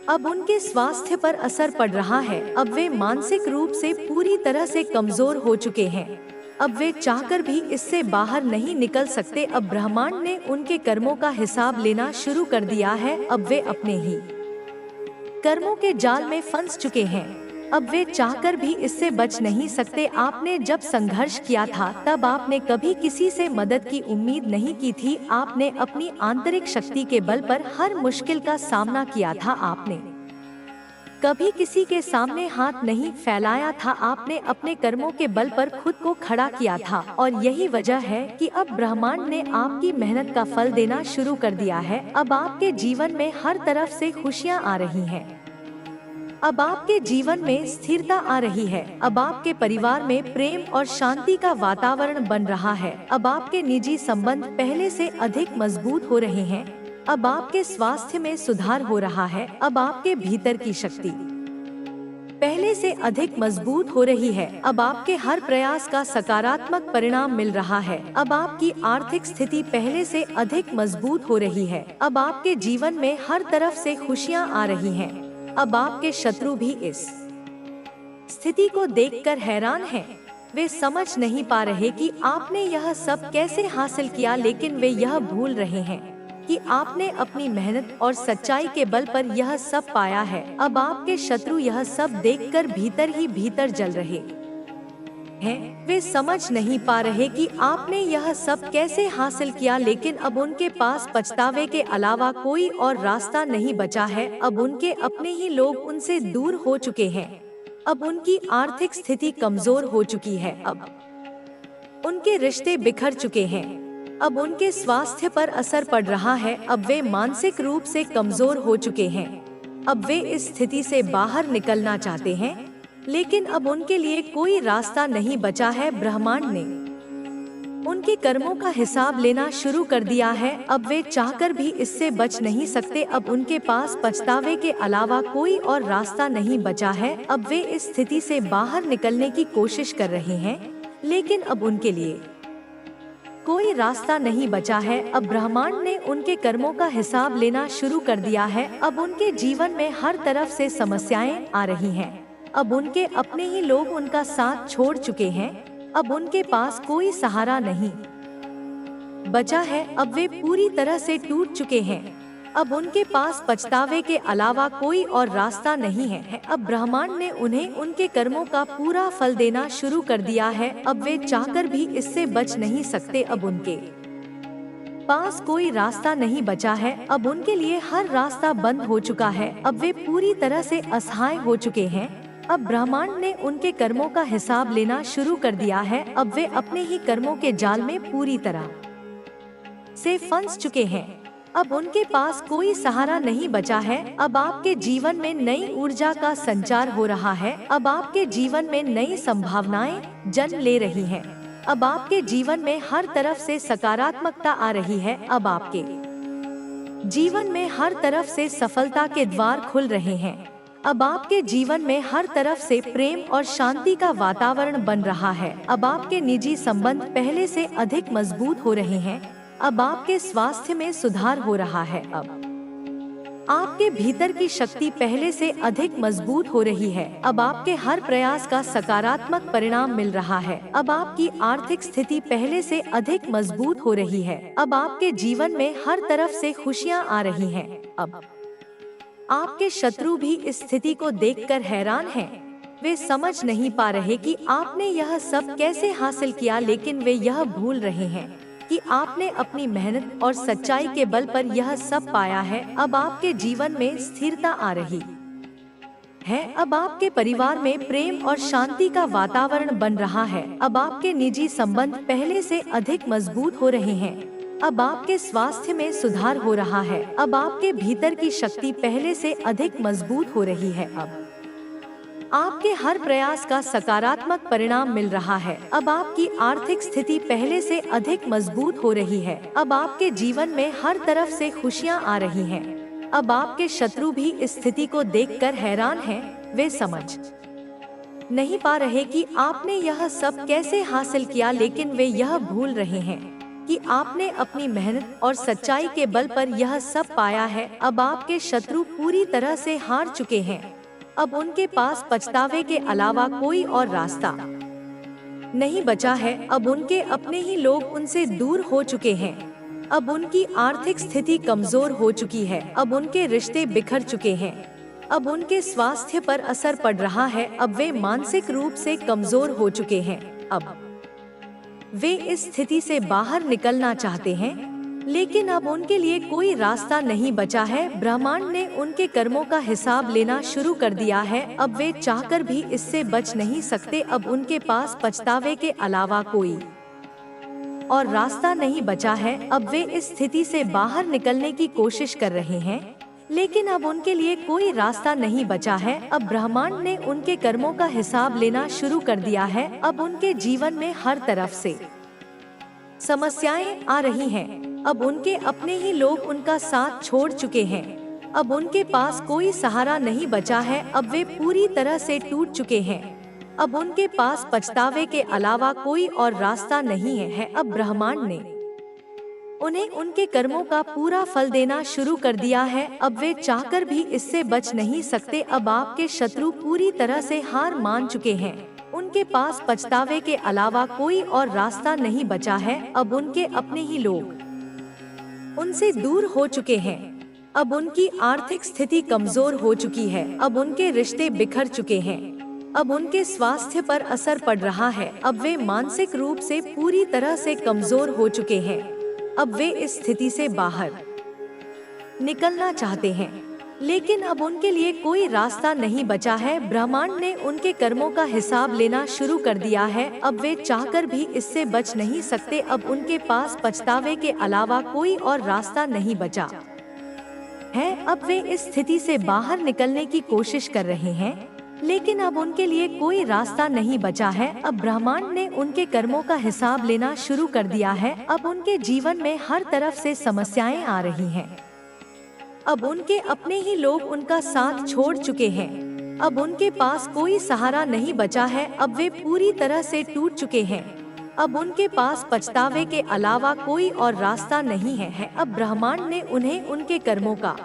अब उनके स्वास्थ्य पर असर पड़ रहा है। अब वे मानसिक रूप से पूरी तरह से कमजोर हो चुके हैं। अब वे चाहकर भी इससे बाहर नहीं निकल सकते। अब ब्रह्मांड ने उनके कर्मों का हिसाब लेना शुरू कर दिया है। अब वे अपने ही कर्मों के जाल में फंस चुके हैं। अब वे चाहकर भी इससे बच नहीं सकते। आपने जब संघर्ष किया था तब आपने कभी किसी से मदद की उम्मीद नहीं की थी। आपने अपनी आंतरिक शक्ति के बल पर हर मुश्किल का सामना किया था। आपने कभी किसी के सामने हाथ नहीं फैलाया था। आपने अपने कर्मों के बल पर खुद को खड़ा किया था और यही वजह है कि अब ब्रह्मांड ने आपकी मेहनत का फल देना शुरू कर दिया है। अब आपके जीवन में हर तरफ से खुशियां आ रही हैं। अब आपके जीवन में स्थिरता आ रही है। अब आपके परिवार में प्रेम और शांति का वातावरण बन रहा है। अब आपके निजी संबंध पहले से अधिक मजबूत हो रहे हैं। अब आपके स्वास्थ्य में सुधार हो रहा है। अब आपके भीतर की शक्ति पहले से अधिक मजबूत हो रही है। अब आपके हर प्रयास का सकारात्मक परिणाम मिल रहा है। अब आपकी आर्थिक स्थिति पहले से अधिक मजबूत हो रही है। अब आपके जीवन में हर तरफ से खुशियां आ रही हैं। अब आपके शत्रु भी इस स्थिति को देखकर हैरान हैं। वे समझ नहीं पा रहे कि आपने यह सब कैसे हासिल किया, लेकिन वे यह भूल रहे हैं कि आपने अपनी मेहनत और सच्चाई के बल पर यह सब पाया है। अब आपके शत्रु यह सब देखकर भीतर ही भीतर जल रहे हैं। वे समझ नहीं पा रहे कि आपने यह सब कैसे हासिल किया, लेकिन अब उनके पास पछतावे के अलावा कोई और रास्ता नहीं बचा है। अब उनके अपने ही लोग उनसे दूर हो चुके हैं। अब उनकी आर्थिक स्थिति कमजोर हो चुकी है। अब उनके रिश्ते बिखर चुके हैं। अब उनके स्वास्थ्य पर असर पड़ रहा है। अब वे मानसिक रूप से कमजोर हो चुके हैं। अब वे इस स्थिति से बाहर निकलना चाहते हैं, लेकिन अब उनके लिए कोई रास्ता नहीं बचा है। ब्रह्मांड ने उनके कर्मों का हिसाब लेना शुरू कर दिया है। अब वे चाहकर भी इससे बच नहीं सकते। अब उनके पास पछतावे के अलावा कोई और रास्ता नहीं बचा है। अब वे इस स्थिति से बाहर निकलने की कोशिश कर रहे हैं, लेकिन अब उनके लिए कोई रास्ता नहीं बचा है। अब ब्रह्मांड ने उनके कर्मों का हिसाब लेना शुरू कर दिया है। अब उनके जीवन में हर तरफ से समस्याएं आ रही हैं। अब उनके अपने ही लोग उनका साथ छोड़ चुके हैं। अब उनके पास कोई सहारा नहीं बचा है, अब वे पूरी तरह से टूट चुके हैं। अब उनके पास पछतावे के अलावा कोई और रास्ता नहीं है। अब ब्रह्मांड ने उन्हें उनके कर्मों का पूरा फल देना शुरू कर दिया है। अब वे चाहकर भी इससे बच नहीं सकते। अब उनके पास कोई रास्ता नहीं बचा है। अब उनके लिए हर रास्ता बंद हो चुका है। अब वे पूरी तरह से असहाय हो चुके हैं। अब ब्रह्मांड ने उनके कर्मों का हिसाब लेना शुरू कर दिया है। अब वे अपने ही कर्मों के जाल में पूरी तरह से फंस चुके हैं। अब उनके पास कोई सहारा नहीं बचा है। अब आपके जीवन में नई ऊर्जा का संचार हो रहा है। अब आपके जीवन में नई संभावनाएं जन्म ले रही हैं। अब आपके जीवन में हर तरफ से सकारात्मकता आ रही है। अब आपके जीवन में हर तरफ से सफलता के द्वार खुल रहे हैं। अब आपके जीवन में हर तरफ से प्रेम और शांति का वातावरण बन रहा है। अब आपके निजी संबंध पहले से अधिक मजबूत हो रहे हैं। अब आपके स्वास्थ्य में सुधार हो रहा है। अब आपके भीतर की शक्ति पहले से अधिक मजबूत हो रही है। अब आपके हर प्रयास का सकारात्मक परिणाम मिल रहा है। अब आपकी आर्थिक स्थिति पहले से अधिक मजबूत हो रही है। अब आपके जीवन में हर तरफ से खुशियां आ रही हैं। अब आपके शत्रु भी इस स्थिति को देखकर हैरान हैं। वे समझ नहीं पा रहे कि आपने यह सब कैसे हासिल किया, लेकिन वे यह भूल रहे हैं कि आपने अपनी मेहनत और सच्चाई के बल पर यह सब पाया है। अब आपके जीवन में स्थिरता आ रही है। अब आपके परिवार में प्रेम और शांति का वातावरण बन रहा है। अब आपके निजी संबंध पहले से अधिक मजबूत हो रहे हैं। अब आपके स्वास्थ्य में सुधार हो रहा है। अब आपके भीतर की शक्ति पहले से अधिक मजबूत हो रही है। अब आपके हर प्रयास का सकारात्मक परिणाम मिल रहा है। अब आपकी आर्थिक स्थिति पहले से अधिक मजबूत हो रही है। अब आपके जीवन में हर तरफ से खुशियां आ रही हैं। अब आपके शत्रु भी इस स्थिति को देखकर हैरान हैं। वे समझ नहीं पा रहे कि आपने यह सब कैसे हासिल किया, लेकिन वे यह भूल रहे हैं कि आपने अपनी मेहनत और सच्चाई के बल पर यह सब पाया है। अब आपके शत्रु पूरी तरह से हार चुके हैं। अब उनके पास पछतावे के अलावा कोई और रास्ता नहीं बचा है। अब उनके अपने ही लोग उनसे दूर हो चुके हैं। अब उनकी आर्थिक स्थिति कमजोर हो चुकी है। अब उनके रिश्ते बिखर चुके हैं। अब उनके स्वास्थ्य पर असर पड़ रहा है। अब वे मानसिक रूप से कमजोर हो चुके हैं। अब वे इस स्थिति से बाहर निकलना चाहते हैं, लेकिन अब उनके लिए कोई रास्ता नहीं बचा है। ब्रह्मांड ने उनके कर्मों का हिसाब लेना शुरू कर दिया है। अब वे चाहकर भी इससे बच नहीं सकते। अब उनके पास पछतावे के अलावा कोई और रास्ता नहीं बचा है। अब वे इस स्थिति से बाहर निकलने की कोशिश कर रहे हैं, लेकिन अब उनके लिए कोई रास्ता नहीं बचा है। अब ब्रह्मांड ने उनके कर्मों का हिसाब लेना शुरू कर दिया है। अब उनके जीवन में हर तरफ से समस्याएं आ रही हैं। अब उनके अपने ही लोग उनका साथ छोड़ चुके हैं। अब उनके पास कोई सहारा नहीं बचा है। अब वे पूरी तरह से टूट चुके हैं। अब उनके पास पछतावे के अलावा कोई और रास्ता नहीं है। अब ब्रह्मांड ने उन्हें उनके कर्मों का पूरा फल देना शुरू कर दिया है। अब वे चाहकर भी इससे बच नहीं सकते। अब आपके शत्रु पूरी तरह से हार मान चुके हैं। उनके पास पछतावे के अलावा कोई और रास्ता नहीं बचा है। अब उनके अपने ही लोग उनसे दूर हो चुके हैं। अब उनकी आर्थिक स्थिति कमजोर हो चुकी है। अब उनके रिश्ते बिखर चुके हैं। अब उनके स्वास्थ्य पर असर पड़ रहा है। अब वे मानसिक रूप से पूरी तरह से कमजोर हो चुके हैं। अब वे इस स्थिति से बाहर निकलना चाहते हैं, लेकिन अब उनके लिए कोई रास्ता नहीं बचा है। ब्रह्मांड ने उनके कर्मों का हिसाब लेना शुरू कर दिया है। अब वे चाहकर भी इससे बच नहीं सकते। अब उनके पास पछतावे के अलावा कोई और रास्ता नहीं बचा है। अब वे इस स्थिति से बाहर निकलने की कोशिश कर रहे हैं, लेकिन अब उनके लिए कोई रास्ता नहीं बचा है। अब ब्रह्मांड ने उनके कर्मों का हिसाब लेना शुरू कर दिया है। अब उनके जीवन में हर तरफ से समस्याएं आ रही हैं। अब उनके अपने ही लोग उनका साथ छोड़ चुके हैं। अब उनके पास कोई सहारा नहीं बचा है। अब वे पूरी तरह से टूट चुके हैं। अब उनके पास पछतावे के अलावा कोई और रास्ता नहीं है। अब ब्रह्मांड ने उन्हें उनके कर्मों का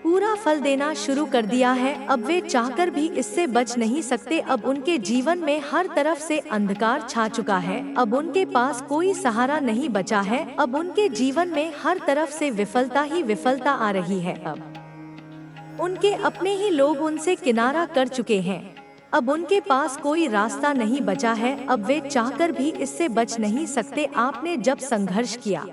पूरा फल देना शुरू कर दिया है। अब वे चाहकर भी इससे बच नहीं सकते। अब उनके जीवन में हर तरफ से अंधकार छा चुका है। अब उनके पास कोई सहारा नहीं बचा है। अब उनके जीवन में हर तरफ से विफलता ही विफलता आ रही है। अब उनके अपने ही लोग उनसे किनारा कर चुके हैं। अब उनके पास कोई रास्ता नहीं बचा है। अब वे चाहकर भी इससे बच नहीं सकते। आपने जब संघर्ष किया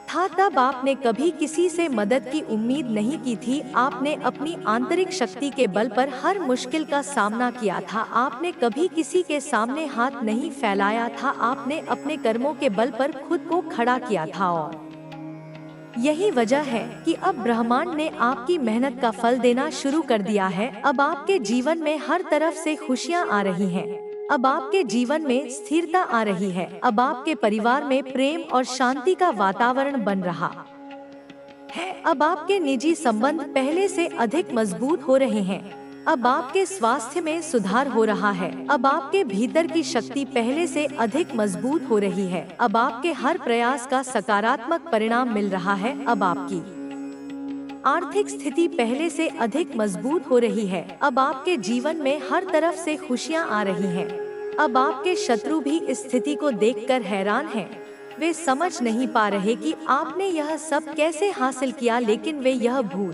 था तब आपने कभी किसी से मदद की उम्मीद नहीं की थी। आपने अपनी आंतरिक शक्ति के बल पर हर मुश्किल का सामना किया था। आपने कभी किसी के सामने हाथ नहीं फैलाया था। आपने अपने कर्मों के बल पर खुद को खड़ा किया था और यही वजह है कि अब ब्रह्मांड ने आपकी मेहनत का फल देना शुरू कर दिया है। अब आपके जीवन में हर तरफ से खुशियां आ रही हैं। अब आपके जीवन में स्थिरता आ रही है। अब आपके परिवार में प्रेम और शांति का वातावरण बन रहा है। अब आपके निजी संबंध पहले से अधिक मजबूत हो रहे हैं। अब आपके स्वास्थ्य में सुधार हो रहा है। अब आपके भीतर की शक्ति पहले से अधिक मजबूत हो रही है। अब आपके हर प्रयास का सकारात्मक परिणाम मिल रहा है। अब आपकी आर्थिक स्थिति पहले से अधिक मजबूत हो रही है। अब आपके जीवन में हर तरफ से खुशियां आ रही हैं। अब आपके शत्रु भी इस स्थिति को देखकर हैरान हैं। वे समझ नहीं पा रहे कि आपने यह सब कैसे हासिल किया, लेकिन वे यह भूल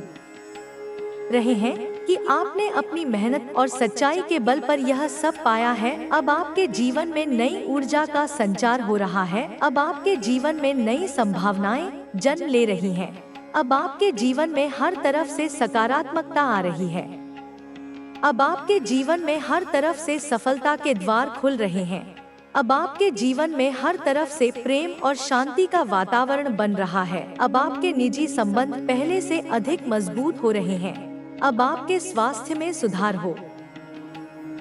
रहे हैं कि आपने अपनी मेहनत और सच्चाई के बल पर यह सब पाया है। अब आपके जीवन में नई ऊर्जा का संचार हो रहा है। अब आपके जीवन में नई संभावनाएं जन्म ले रही हैं। अब आपके जीवन में हर तरफ से सकारात्मकता आ रही है। अब आपके जीवन में हर तरफ से सफलता के द्वार खुल रहे हैं। अब आपके जीवन में हर तरफ से प्रेम और शांति का वातावरण बन रहा है। अब आपके निजी संबंध पहले से अधिक मजबूत हो रहे हैं। अब आपके स्वास्थ्य में सुधार हो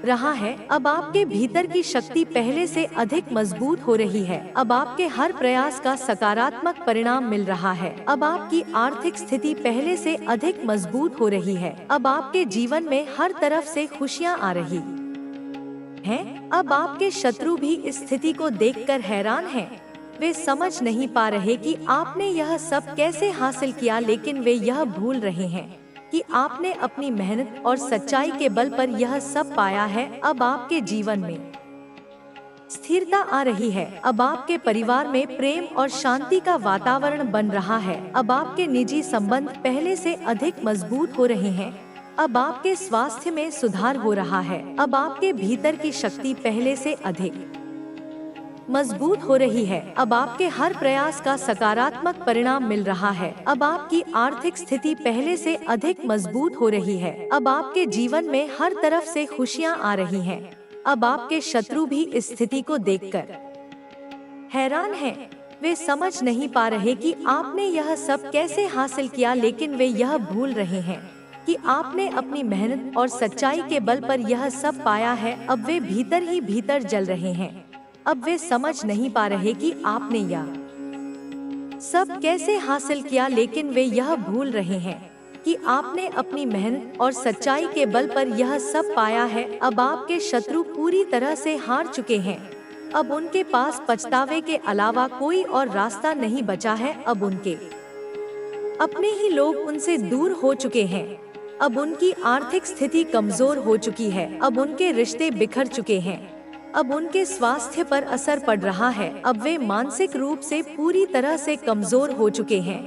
रहा है। अब आपके भीतर की शक्ति पहले से अधिक मजबूत हो रही है। अब आपके हर प्रयास का सकारात्मक परिणाम मिल रहा है। अब आपकी आर्थिक स्थिति पहले से अधिक मजबूत हो रही है। अब आपके जीवन में हर तरफ से खुशियां आ रही हैं। अब आपके शत्रु भी इस स्थिति को देखकर हैरान हैं। वे समझ नहीं पा रहे कि आपने यह सब कैसे हासिल किया, लेकिन वे यह भूल रहे हैं कि आपने अपनी मेहनत और सच्चाई के बल पर यह सब पाया है। अब आपके जीवन में स्थिरता आ रही है। अब आपके परिवार में प्रेम और शांति का वातावरण बन रहा है। अब आपके निजी संबंध पहले से अधिक मजबूत हो रहे हैं। अब आपके स्वास्थ्य में सुधार हो रहा है। अब आपके भीतर की शक्ति पहले से अधिक मजबूत हो रही है। अब आपके हर प्रयास का सकारात्मक परिणाम मिल रहा है। अब आपकी आर्थिक स्थिति पहले से अधिक मजबूत हो रही है। अब आपके जीवन में हर तरफ से खुशियां आ रही हैं। अब आपके शत्रु भी इस स्थिति को देखकर हैरान हैं। वे समझ नहीं पा रहे कि आपने यह सब कैसे हासिल किया, लेकिन वे यह भूल रहे हैं कि आपने अपनी मेहनत और सच्चाई के बल पर यह सब पाया है। अब वे भीतर ही भीतर जल रहे हैं। अब वे समझ नहीं पा रहे कि आपने यह सब कैसे हासिल किया, लेकिन वे यह भूल रहे हैं कि आपने अपनी मेहनत और सच्चाई के बल पर यह सब पाया है। अब आपके शत्रु पूरी तरह से हार चुके हैं। अब उनके पास पछतावे के अलावा कोई और रास्ता नहीं बचा है। अब उनके अपने ही लोग उनसे दूर हो चुके हैं। अब उनकी आर्थिक स्थिति कमजोर हो चुकी है। अब उनके रिश्ते बिखर चुके हैं। अब उनके स्वास्थ्य पर असर पड़ रहा है। अब वे मानसिक रूप से पूरी तरह से कमजोर हो चुके हैं।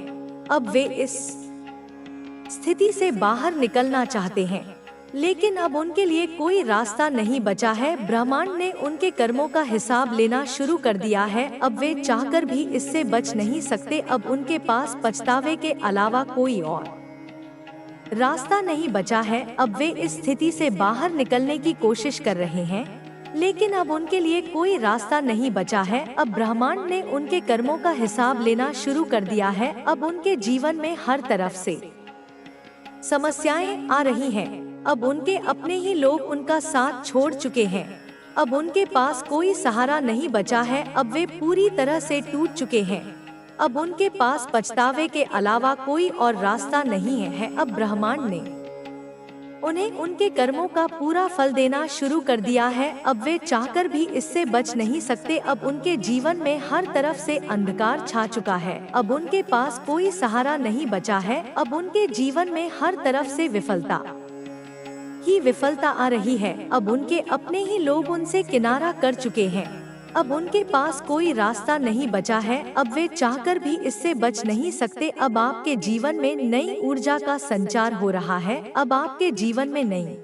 अब वे इस स्थिति से बाहर निकलना चाहते हैं, लेकिन अब उनके लिए कोई रास्ता नहीं बचा है। ब्रह्मांड ने उनके कर्मों का हिसाब लेना शुरू कर दिया है। अब वे चाहकर भी इससे बच नहीं सकते। अब उनके पास पछतावे के अलावा कोई और रास्ता नहीं बचा है। अब वे इस स्थिति से बाहर निकलने की कोशिश कर रहे हैं, लेकिन अब उनके लिए कोई रास्ता नहीं बचा है। अब ब्रह्मांड ने उनके कर्मों का हिसाब लेना शुरू कर दिया है। अब उनके जीवन में हर तरफ से समस्याएं आ रही हैं। अब उनके अपने ही लोग उनका साथ छोड़ चुके हैं। अब उनके पास कोई सहारा नहीं बचा है। अब वे पूरी तरह से टूट चुके हैं। अब उनके पास पछतावे के अलावा कोई और रास्ता नहीं है। अब ब्रह्मांड ने उन्हें उनके कर्मों का पूरा फल देना शुरू कर दिया है। अब वे चाहकर भी इससे बच नहीं सकते। अब उनके जीवन में हर तरफ से अंधकार छा चुका है। अब उनके पास कोई सहारा नहीं बचा है। अब उनके जीवन में हर तरफ से विफलता ही विफलता आ रही है। अब उनके अपने ही लोग उनसे किनारा कर चुके हैं। अब उनके पास कोई रास्ता नहीं बचा है। अब वे चाहकर भी इससे बच नहीं सकते। अब आपके जीवन में नई ऊर्जा का संचार हो रहा है। अब आपके जीवन में नई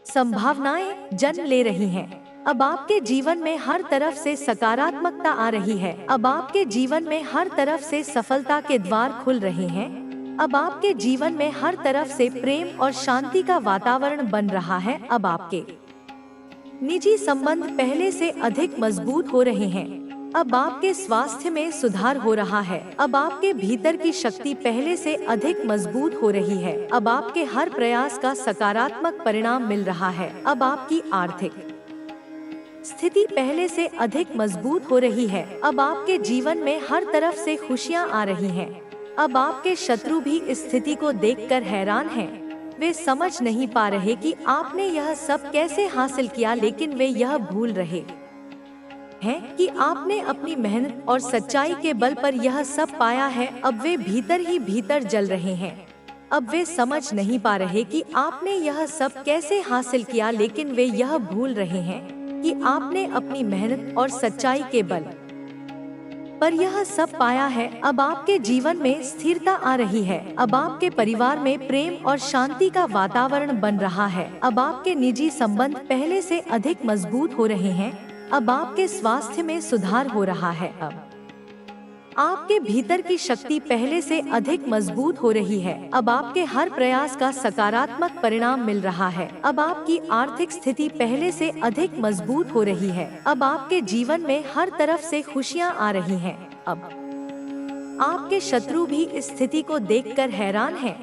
संभावनाएं जन्म ले रही हैं। अब आपके जीवन में हर तरफ से सकारात्मकता आ रही है। अब आपके जीवन में हर तरफ से सफलता के द्वार खुल रहे हैं। अब आपके जीवन में हर तरफ से प्रेम और शांति का वातावरण बन रहा है। अब आपके निजी संबंध पहले से अधिक मजबूत हो रहे हैं। अब आपके स्वास्थ्य में सुधार हो रहा है। अब आपके भीतर की शक्ति पहले से अधिक मजबूत हो रही है। अब आपके हर प्रयास का सकारात्मक परिणाम मिल रहा है। अब आपकी आर्थिक स्थिति पहले से अधिक मजबूत हो रही है। अब आपके जीवन में हर तरफ से खुशियां आ रही हैं। अब आपके शत्रु भी इस स्थिति को देखकर हैरान हैं। वे समझ नहीं पा रहे कि आपने यह सब कैसे हासिल किया, लेकिन वे यह भूल रहे हैं कि आपने अपनी मेहनत और सच्चाई के बल पर यह सब पाया है। अब वे भीतर ही भीतर जल रहे हैं। अब वे समझ नहीं पा रहे कि आपने यह सब कैसे हासिल किया, लेकिन वे यह भूल रहे हैं कि आपने अपनी मेहनत और सच्चाई के बल पर यह सब पाया है। अब आपके जीवन में स्थिरता आ रही है। अब आपके परिवार में प्रेम और शांति का वातावरण बन रहा है। अब आपके निजी संबंध पहले से अधिक मजबूत हो रहे हैं। अब आपके स्वास्थ्य में सुधार हो रहा है। अब आपके भीतर की शक्ति पहले से अधिक मजबूत हो रही है। अब आपके हर प्रयास का सकारात्मक परिणाम मिल रहा है। अब आपकी आर्थिक स्थिति पहले से अधिक मजबूत हो रही है। अब आपके जीवन में हर तरफ से खुशियां आ रही हैं। अब आपके शत्रु भी इस स्थिति को देखकर हैरान हैं।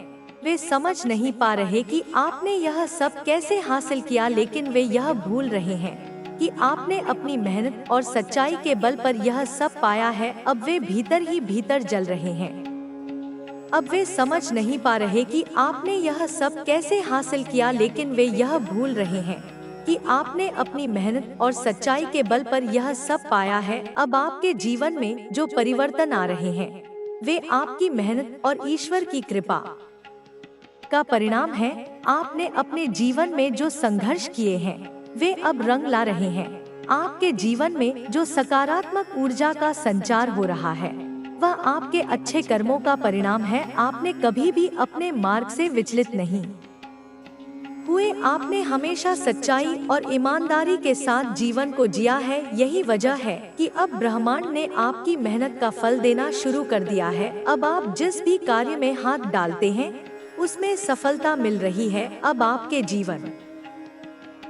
वे समझ नहीं पा रहे कि आपने यह सब कैसे हासिल किया, लेकिन वे यह भूल रहे हैं कि आपने अपनी मेहनत और सच्चाई के बल पर यह सब पाया है। अब वे भीतर ही भीतर जल रहे हैं। अब वे समझ नहीं पा रहे कि आपने यह सब कैसे हासिल किया, लेकिन वे यह भूल रहे हैं कि आपने अपनी मेहनत और सच्चाई के बल पर यह सब पाया है। अब आपके जीवन में जो परिवर्तन आ रहे हैं, वे आपकी मेहनत और ईश्वर की कृपा का परिणाम है। आपने अपने जीवन में जो संघर्ष किए हैं, वे अब रंग ला रहे हैं। आपके जीवन में जो सकारात्मक ऊर्जा का संचार हो रहा है, वह आपके अच्छे कर्मों का परिणाम है। आपने कभी भी अपने मार्ग से विचलित नहीं हुए। आपने हमेशा सच्चाई और ईमानदारी के साथ जीवन को जिया है। यही वजह है कि अब ब्रह्मांड ने आपकी मेहनत का फल देना शुरू कर दिया है। अब आप जिस भी कार्य में हाथ डालते हैं, उसमें सफलता मिल रही है। अब आपके जीवन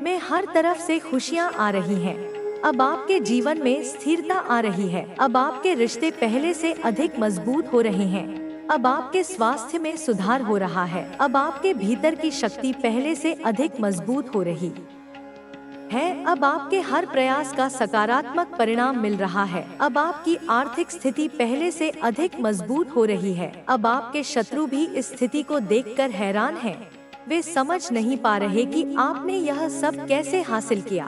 में हर तरफ से खुशियां आ रही हैं। अब आपके जीवन में स्थिरता आ रही है। अब आपके रिश्ते पहले से अधिक मजबूत हो रहे हैं। अब आपके स्वास्थ्य में सुधार हो रहा है। अब आपके भीतर की शक्ति पहले से अधिक मजबूत हो रही है। अब आपके हर प्रयास का सकारात्मक परिणाम मिल रहा है। अब आपकी आर्थिक स्थिति पहले से अधिक मजबूत हो रही है। अब आपके शत्रु भी इस स्थिति को देखकर हैरान हैं। वे समझ नहीं पा रहे कि आपने यह सब कैसे हासिल किया,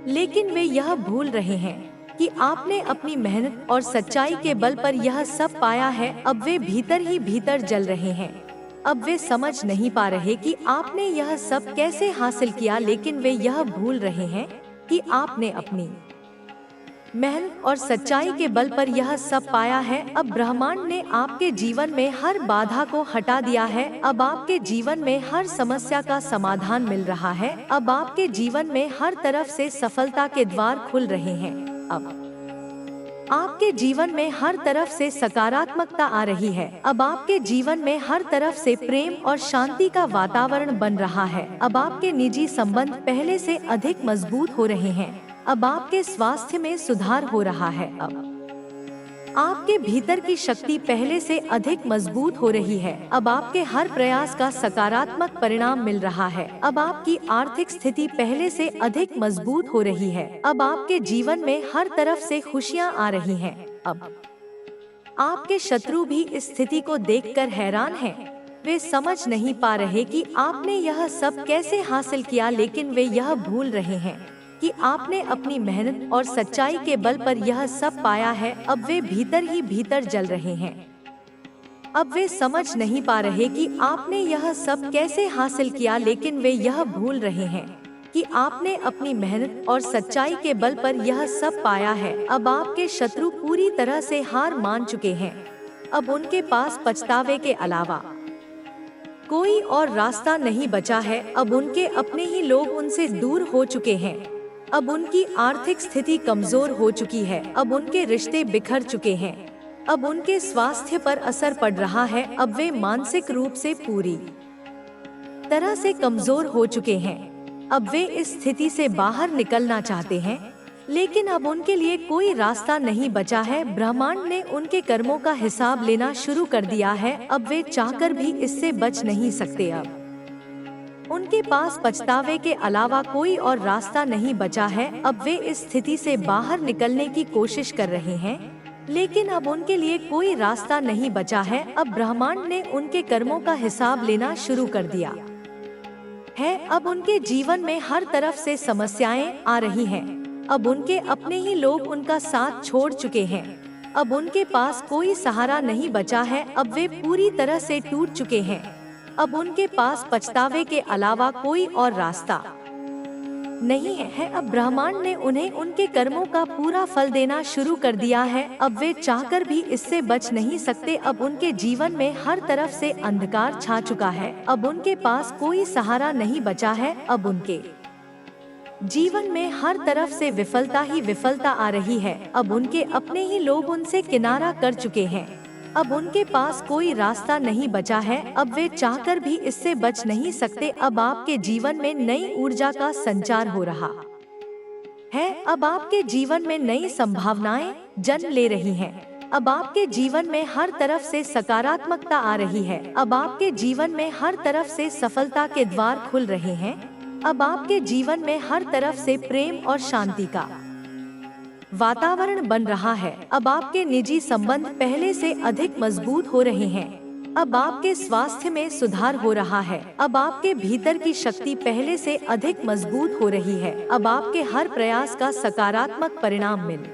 लेकिन वे यह भूल रहे हैं कि आपने अपनी मेहनत और सच्चाई के बल पर यह सब पाया है। अब वे भीतर ही भीतर जल रहे हैं। अब वे समझ नहीं पा रहे कि आपने यह सब कैसे हासिल किया, लेकिन वे यह भूल रहे हैं कि आपने अपनी मेहनत और सच्चाई के बल पर यह सब पाया है। अब ब्रह्मांड ने आपके जीवन में हर बाधा को हटा दिया है। अब आपके जीवन में हर समस्या का समाधान मिल रहा है। अब आपके जीवन में हर तरफ से सफलता के द्वार खुल रहे हैं। अब आपके जीवन में हर तरफ से सकारात्मकता आ रही है। अब आपके जीवन में हर तरफ से प्रेम और शांति का वातावरण बन रहा है। अब आपके निजी संबंध पहले से अधिक मजबूत हो रहे हैं। अब आपके स्वास्थ्य में सुधार हो रहा है। अब आपके भीतर की शक्ति पहले से अधिक मजबूत हो रही है। अब आपके हर प्रयास का सकारात्मक परिणाम मिल रहा है। अब आपकी आर्थिक स्थिति पहले से अधिक मजबूत हो रही है। अब आपके जीवन में हर तरफ से खुशियां आ रही हैं। अब आपके शत्रु भी इस स्थिति को देखकर हैरान हैं। वे समझ नहीं पा रहे कि आपने यह सब कैसे हासिल किया, लेकिन वे यह भूल रहे हैं कि आपने अपनी मेहनत और सच्चाई के बल पर यह सब पाया है। अब वे भीतर ही भीतर जल रहे हैं। अब वे समझ नहीं पा रहे कि आपने यह सब कैसे हासिल किया, लेकिन वे यह भूल रहे हैं कि आपने अपनी मेहनत और सच्चाई के बल पर यह सब पाया है। अब आपके शत्रु पूरी तरह से हार मान चुके हैं। अब उनके पास पछतावे के अलावा कोई और रास्ता नहीं बचा है। अब उनके अपने ही लोग उनसे दूर हो चुके हैं। अब उनकी आर्थिक स्थिति कमजोर हो चुकी है। अब उनके रिश्ते बिखर चुके हैं। अब उनके स्वास्थ्य पर असर पड़ रहा है। अब वे मानसिक रूप से पूरी तरह से कमजोर हो चुके हैं। अब वे इस स्थिति से बाहर निकलना चाहते हैं, लेकिन अब उनके लिए कोई रास्ता नहीं बचा है। ब्रह्मांड ने उनके कर्मों का हिसाब लेना शुरू कर दिया है। अब वे चाहकर भी इससे बच नहीं सकते। अब उनके पास पछतावे के अलावा कोई और रास्ता नहीं बचा है। अब वे इस स्थिति से बाहर निकलने की कोशिश कर रहे हैं, लेकिन अब उनके लिए कोई रास्ता नहीं बचा है। अब ब्रह्मांड ने उनके कर्मों का हिसाब लेना शुरू कर दिया है। अब उनके जीवन में हर तरफ से समस्याएं आ रही हैं। अब उनके अपने ही लोग उनका साथ छोड़ चुके हैं। अब उनके पास कोई सहारा नहीं बचा है। अब वे पूरी तरह से टूट चुके हैं। अब उनके पास पछतावे के अलावा कोई और रास्ता नहीं है। अब ब्रह्मांड ने उन्हें उनके कर्मों का पूरा फल देना शुरू कर दिया है। अब वे चाहकर भी इससे बच नहीं सकते। अब उनके जीवन में हर तरफ से अंधकार छा चुका है। अब उनके पास कोई सहारा नहीं बचा है। अब उनके जीवन में हर तरफ से विफलता ही विफलता आ रही है। अब उनके अपने ही लोग उनसे किनारा कर चुके हैं। अब उनके पास कोई रास्ता नहीं बचा है। अब वे चाहकर भी इससे बच नहीं सकते। अब आपके जीवन में नई ऊर्जा का संचार हो रहा है। अब आपके जीवन में नई संभावनाएं जन्म ले रही हैं। अब आपके जीवन में हर तरफ से सकारात्मकता आ रही है। अब आपके जीवन में हर तरफ से सफलता के द्वार खुल रहे हैं। अब आपके जीवन में हर तरफ से प्रेम और शांति का वातावरण बन रहा है। अब आपके निजी संबंध पहले से अधिक मजबूत हो रहे हैं। अब आपके स्वास्थ्य में सुधार हो रहा है। अब आपके भीतर की शक्ति पहले से अधिक मजबूत हो रही है। अब आपके हर प्रयास का सकारात्मक परिणाम मिल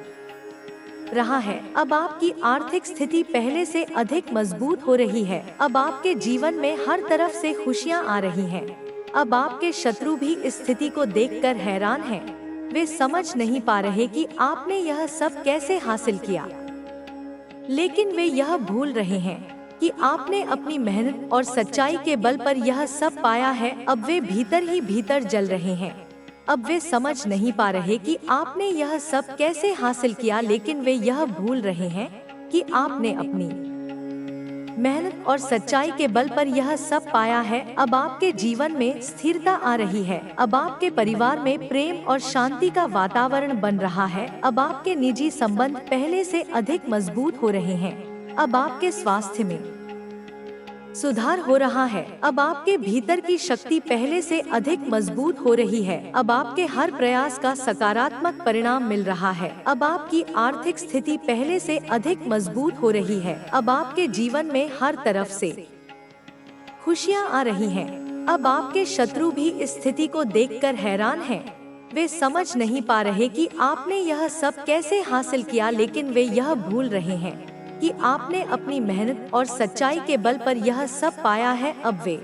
रहा है। अब आपकी आर्थिक स्थिति पहले से अधिक मजबूत हो रही है। अब आपके जीवन में हर तरफ से खुशियां आ रही हैं। अब आपके शत्रु भी इस स्थिति को देखकर हैरान हैं। वे समझ नहीं पा रहे कि आपने यह सब कैसे हासिल किया, लेकिन वे यह भूल रहे हैं कि आपने अपनी मेहनत और सच्चाई के बल पर यह सब पाया है। अब वे भीतर ही भीतर जल रहे हैं। अब वे समझ नहीं पा रहे कि आपने यह सब कैसे हासिल किया, लेकिन वे यह भूल रहे हैं कि आपने अपनी मेहनत और सच्चाई के बल पर यह सब पाया है। अब आपके जीवन में स्थिरता आ रही है। अब आपके परिवार में प्रेम और शांति का वातावरण बन रहा है। अब आपके निजी संबंध पहले से अधिक मजबूत हो रहे हैं। अब आपके स्वास्थ्य में सुधार हो रहा है। अब आपके भीतर की शक्ति पहले से अधिक मजबूत हो रही है। अब आपके हर प्रयास का सकारात्मक परिणाम मिल रहा है। अब आपकी आर्थिक स्थिति पहले से अधिक मजबूत हो रही है। अब आपके जीवन में हर तरफ से खुशियां आ रही हैं। अब आपके शत्रु भी इस स्थिति को देखकर हैरान हैं। वे समझ नहीं पा रहे कि आपने यह सब कैसे हासिल किया, लेकिन वे यह भूल रहे हैं कि आपने अपनी मेहनत और सच्चाई के बल पर यह सब पाया है। अब वे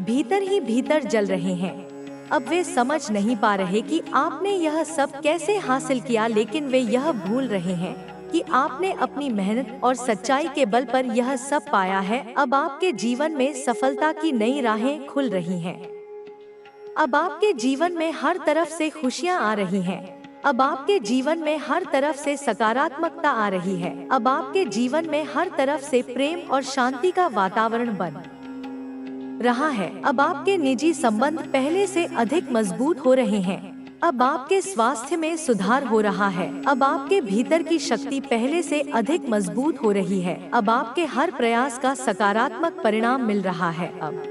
भीतर ही भीतर जल रहे हैं। अब वे समझ नहीं पा रहे कि आपने यह सब कैसे हासिल किया, लेकिन वे यह भूल रहे हैं कि आपने अपनी मेहनत और सच्चाई के बल पर यह सब पाया है। अब आपके जीवन में सफलता की नई राहें खुल रही हैं। अब आपके जीवन में हर तरफ से खुशियां आ रही हैं। अब आपके जीवन में हर तरफ से सकारात्मकता आ रही है। अब आपके जीवन में हर तरफ से प्रेम और शांति का वातावरण बन रहा है। अब आपके निजी संबंध पहले से अधिक मजबूत हो रहे हैं। अब आपके स्वास्थ्य में सुधार हो रहा है। अब आपके भीतर की शक्ति पहले से अधिक मजबूत हो रही है। अब आपके हर प्रयास का सकारात्मक परिणाम मिल रहा है। अब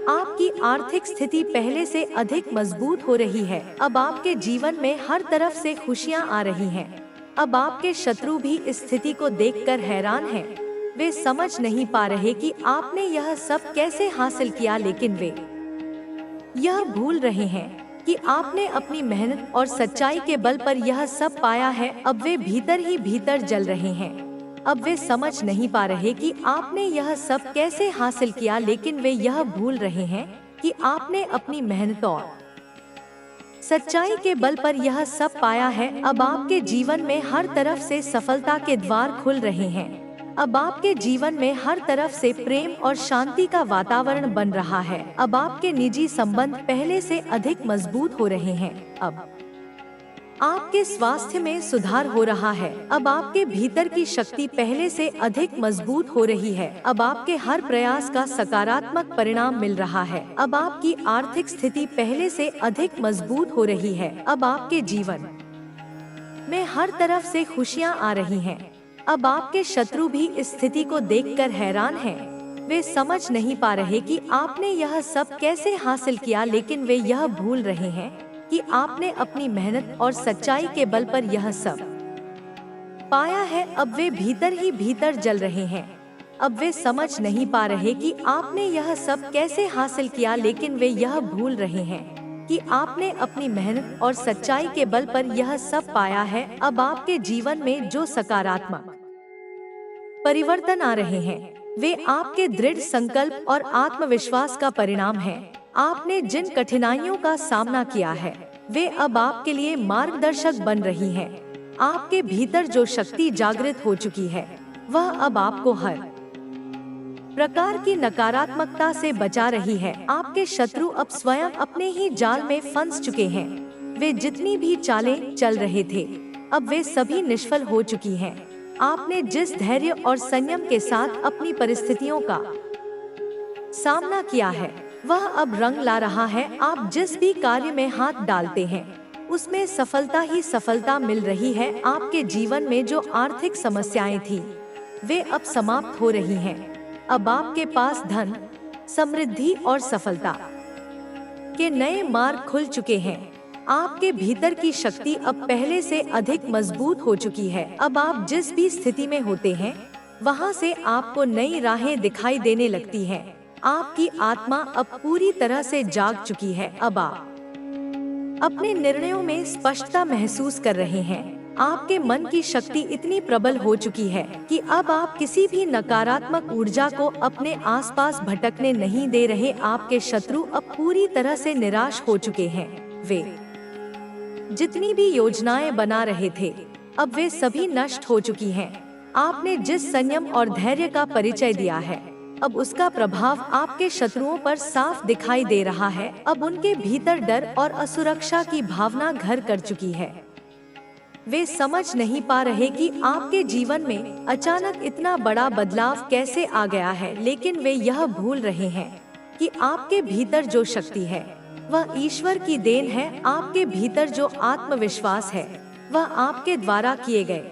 आपकी आर्थिक स्थिति पहले से अधिक मजबूत हो रही है। अब आपके जीवन में हर तरफ से खुशियां आ रही हैं। अब आपके शत्रु भी इस स्थिति को देखकर हैरान हैं। वे समझ नहीं पा रहे कि आपने यह सब कैसे हासिल किया, लेकिन वे यह भूल रहे हैं कि आपने अपनी मेहनत और सच्चाई के बल पर यह सब पाया है। अब वे भीतर ही भीतर जल रहे हैं। अब वे समझ नहीं पा रहे कि आपने यह सब कैसे हासिल किया, लेकिन वे यह भूल रहे हैं कि आपने अपनी मेहनत और सच्चाई के बल पर यह सब पाया है। अब आपके जीवन में हर तरफ से सफलता के द्वार खुल रहे हैं। अब आपके जीवन में हर तरफ से प्रेम और शांति का वातावरण बन रहा है। अब आपके निजी संबंध पहले से अधिक मजबूत हो रहे हैं। अब आपके स्वास्थ्य में सुधार हो रहा है। अब आपके भीतर की शक्ति पहले से अधिक मजबूत हो रही है। अब आपके हर प्रयास का सकारात्मक परिणाम मिल रहा है। अब आपकी आर्थिक स्थिति पहले से अधिक मजबूत हो रही है। अब आपके जीवन में हर तरफ से खुशियां आ रही हैं। अब आपके शत्रु भी इस स्थिति को देखकर हैरान हैं। वे समझ नहीं पा रहे कि आपने यह सब कैसे हासिल किया, लेकिन वे यह भूल रहे हैं कि आपने अपनी मेहनत और सच्चाई के बल पर यह सब पाया है। अब वे भीतर ही भीतर जल रहे हैं। अब वे समझ नहीं पा रहे कि आपने यह सब कैसे हासिल किया, लेकिन वे यह भूल रहे हैं कि आपने अपनी मेहनत और सच्चाई के बल पर यह सब पाया है। अब आपके जीवन में जो सकारात्मक परिवर्तन आ रहे हैं, वे आपके दृढ़ संकल्प और आत्मविश्वास का परिणाम है। आपने जिन कठिनाइयों का सामना किया है, वे अब आपके लिए मार्गदर्शक बन रही हैं। आपके भीतर जो शक्ति जागृत हो चुकी है, वह अब आपको हर प्रकार की नकारात्मकता से बचा रही है। आपके शत्रु अब स्वयं अपने ही जाल में फंस चुके हैं। वे जितनी भी चालें चल रहे थे, अब वे सभी निष्फल हो चुकी हैं। आपने जिस धैर्य और संयम के साथ अपनी परिस्थितियों का सामना किया है, वह अब रंग ला रहा है। आप जिस भी कार्य में हाथ डालते हैं, उसमें सफलता ही सफलता मिल रही है। आपके जीवन में जो आर्थिक समस्याएं थी, वे अब समाप्त हो रही हैं। अब आपके पास धन, समृद्धि और सफलता के नए मार्ग खुल चुके हैं। आपके भीतर की शक्ति अब पहले से अधिक मजबूत हो चुकी है। अब आप जिस भी स्थिति में होते हैं, वहां से आपको नई राहें दिखाई देने लगती हैं। आपकी आत्मा अब पूरी तरह से जाग चुकी है। अब आप अपने निर्णयों में स्पष्टता महसूस कर रहे हैं। आपके मन की शक्ति इतनी प्रबल हो चुकी है कि अब आप किसी भी नकारात्मक ऊर्जा को अपने आसपास भटकने नहीं दे रहे। आपके शत्रु अब पूरी तरह से निराश हो चुके हैं। वे जितनी भी योजनाएं बना रहे थे, अब वे सभी नष्ट हो चुकी हैं। आपने जिस संयम और धैर्य का परिचय दिया है, अब उसका प्रभाव आपके शत्रुओं पर साफ दिखाई दे रहा है। अब उनके भीतर डर और असुरक्षा की भावना घर कर चुकी है। वे समझ नहीं पा रहे कि आपके जीवन में अचानक इतना बड़ा बदलाव कैसे आ गया है, लेकिन वे यह भूल रहे हैं कि आपके भीतर जो शक्ति है, वह ईश्वर की देन है। आपके भीतर जो आत्मविश्वास है, वह आपके द्वारा किए गए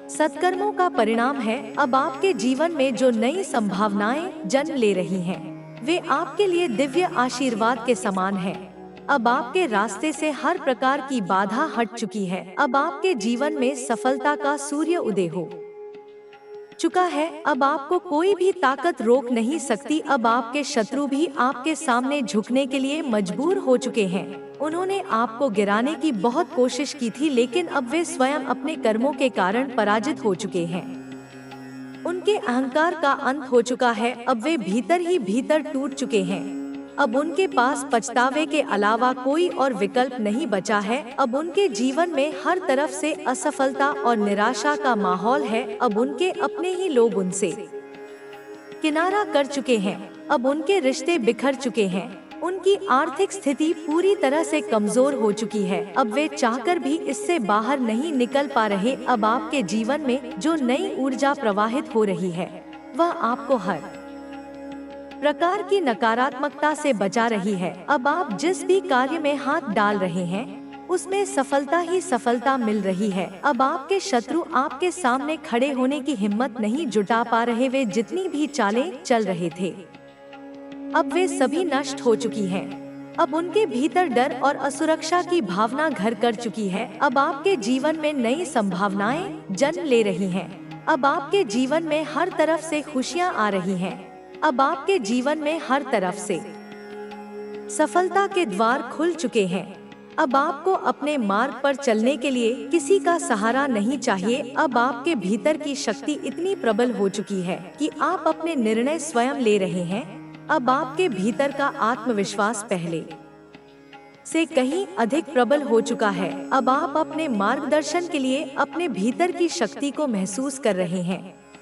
सत्कर्मों का परिणाम है। अब आपके जीवन में जो नई संभावनाएं जन्म ले रही हैं, वे आपके लिए दिव्य आशीर्वाद के समान है। अब आपके रास्ते से हर प्रकार की बाधा हट चुकी है। अब आपके जीवन में सफलता का सूर्य उदय हो चुका है। अब आपको कोई भी ताकत रोक नहीं सकती। अब आपके शत्रु भी आपके सामने झुकने के लिए मजबूर हो चुके हैं। उन्होंने आपको गिराने की बहुत कोशिश की थी, लेकिन अब वे स्वयं अपने कर्मों के कारण पराजित हो चुके हैं। उनके अहंकार का अंत हो चुका है। अब वे भीतर ही भीतर टूट चुके हैं। अब उनके पास पछतावे के अलावा कोई और विकल्प नहीं बचा है। अब उनके जीवन में हर तरफ से असफलता और निराशा का माहौल है। अब उनके अपने ही लोग उनसे किनारा कर चुके हैं। अब उनके रिश्ते बिखर चुके हैं। उनकी आर्थिक स्थिति पूरी तरह से कमजोर हो चुकी है। अब वे चाहकर भी इससे बाहर नहीं निकल पा रहे। अब आपके जीवन में जो नई ऊर्जा प्रवाहित हो रही है, वह आपको हर प्रकार की नकारात्मकता से बचा रही है। अब आप जिस भी कार्य में हाथ डाल रहे हैं, उसमें सफलता ही सफलता मिल रही है। अब आपके शत्रु आपके सामने खड़े होने की हिम्मत नहीं जुटा पा रहे। वे जितनी भी चालें चल रहे थे, अब वे सभी नष्ट हो चुकी हैं। अब उनके भीतर डर और असुरक्षा की भावना घर कर चुकी है। अब आपके जीवन में नई संभावनाएं जन्म ले रही हैं। अब आपके जीवन में हर तरफ से खुशियां आ रही हैं। अब आपके जीवन में हर तरफ से सफलता के द्वार खुल चुके हैं। अब आपको अपने मार्ग पर चलने के लिए किसी का सहारा नहीं चाहिए। अब आपके भीतर की शक्ति इतनी प्रबल हो चुकी है कि आप अपने निर्णय स्वयं ले रहे हैं। अब आपके भीतर का आत्मविश्वास पहले से कहीं अधिक प्रबल हो चुका है। अब आप अपने मार्गदर्शन के लिए अपने भीतर की शक्ति को महसूस कर रहे हैं।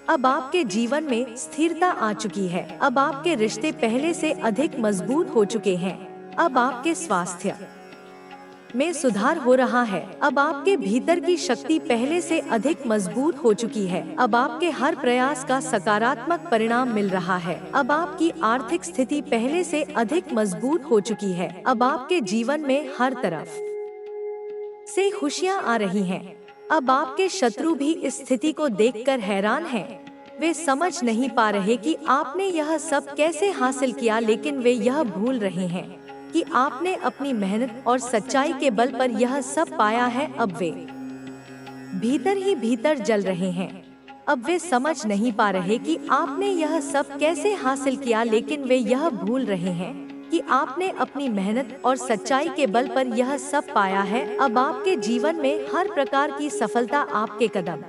अब आपके जीवन में स्थिरता आ चुकी है। अब आपके रिश्ते पहले से अधिक मजबूत हो चुके हैं। अब आपके स्वास्थ्य में सुधार हो रहा है। अब आपके भीतर की शक्ति पहले से अधिक मजबूत हो चुकी है। अब आपके हर प्रयास का सकारात्मक परिणाम मिल रहा है। अब आपकी आर्थिक स्थिति पहले से अधिक मजबूत हो चुकी है। अब आपके जीवन में हर तरफ से खुशियां आ रही हैं। अब आपके शत्रु भी इस स्थिति को देखकर हैरान हैं। वे समझ नहीं पा रहे कि आपने यह सब कैसे हासिल किया, लेकिन वे यह भूल रहे हैं कि आपने अपनी मेहनत और सच्चाई के बल पर यह सब पाया है। अब वे भीतर ही भीतर जल रहे हैं। अब वे समझ नहीं पा रहे कि आपने यह सब कैसे हासिल किया, लेकिन वे यह भूल रहे हैं कि आपने अपनी मेहनत और सच्चाई के बल पर यह सब पाया है। अब आपके जीवन में हर प्रकार की सफलता आपके कदम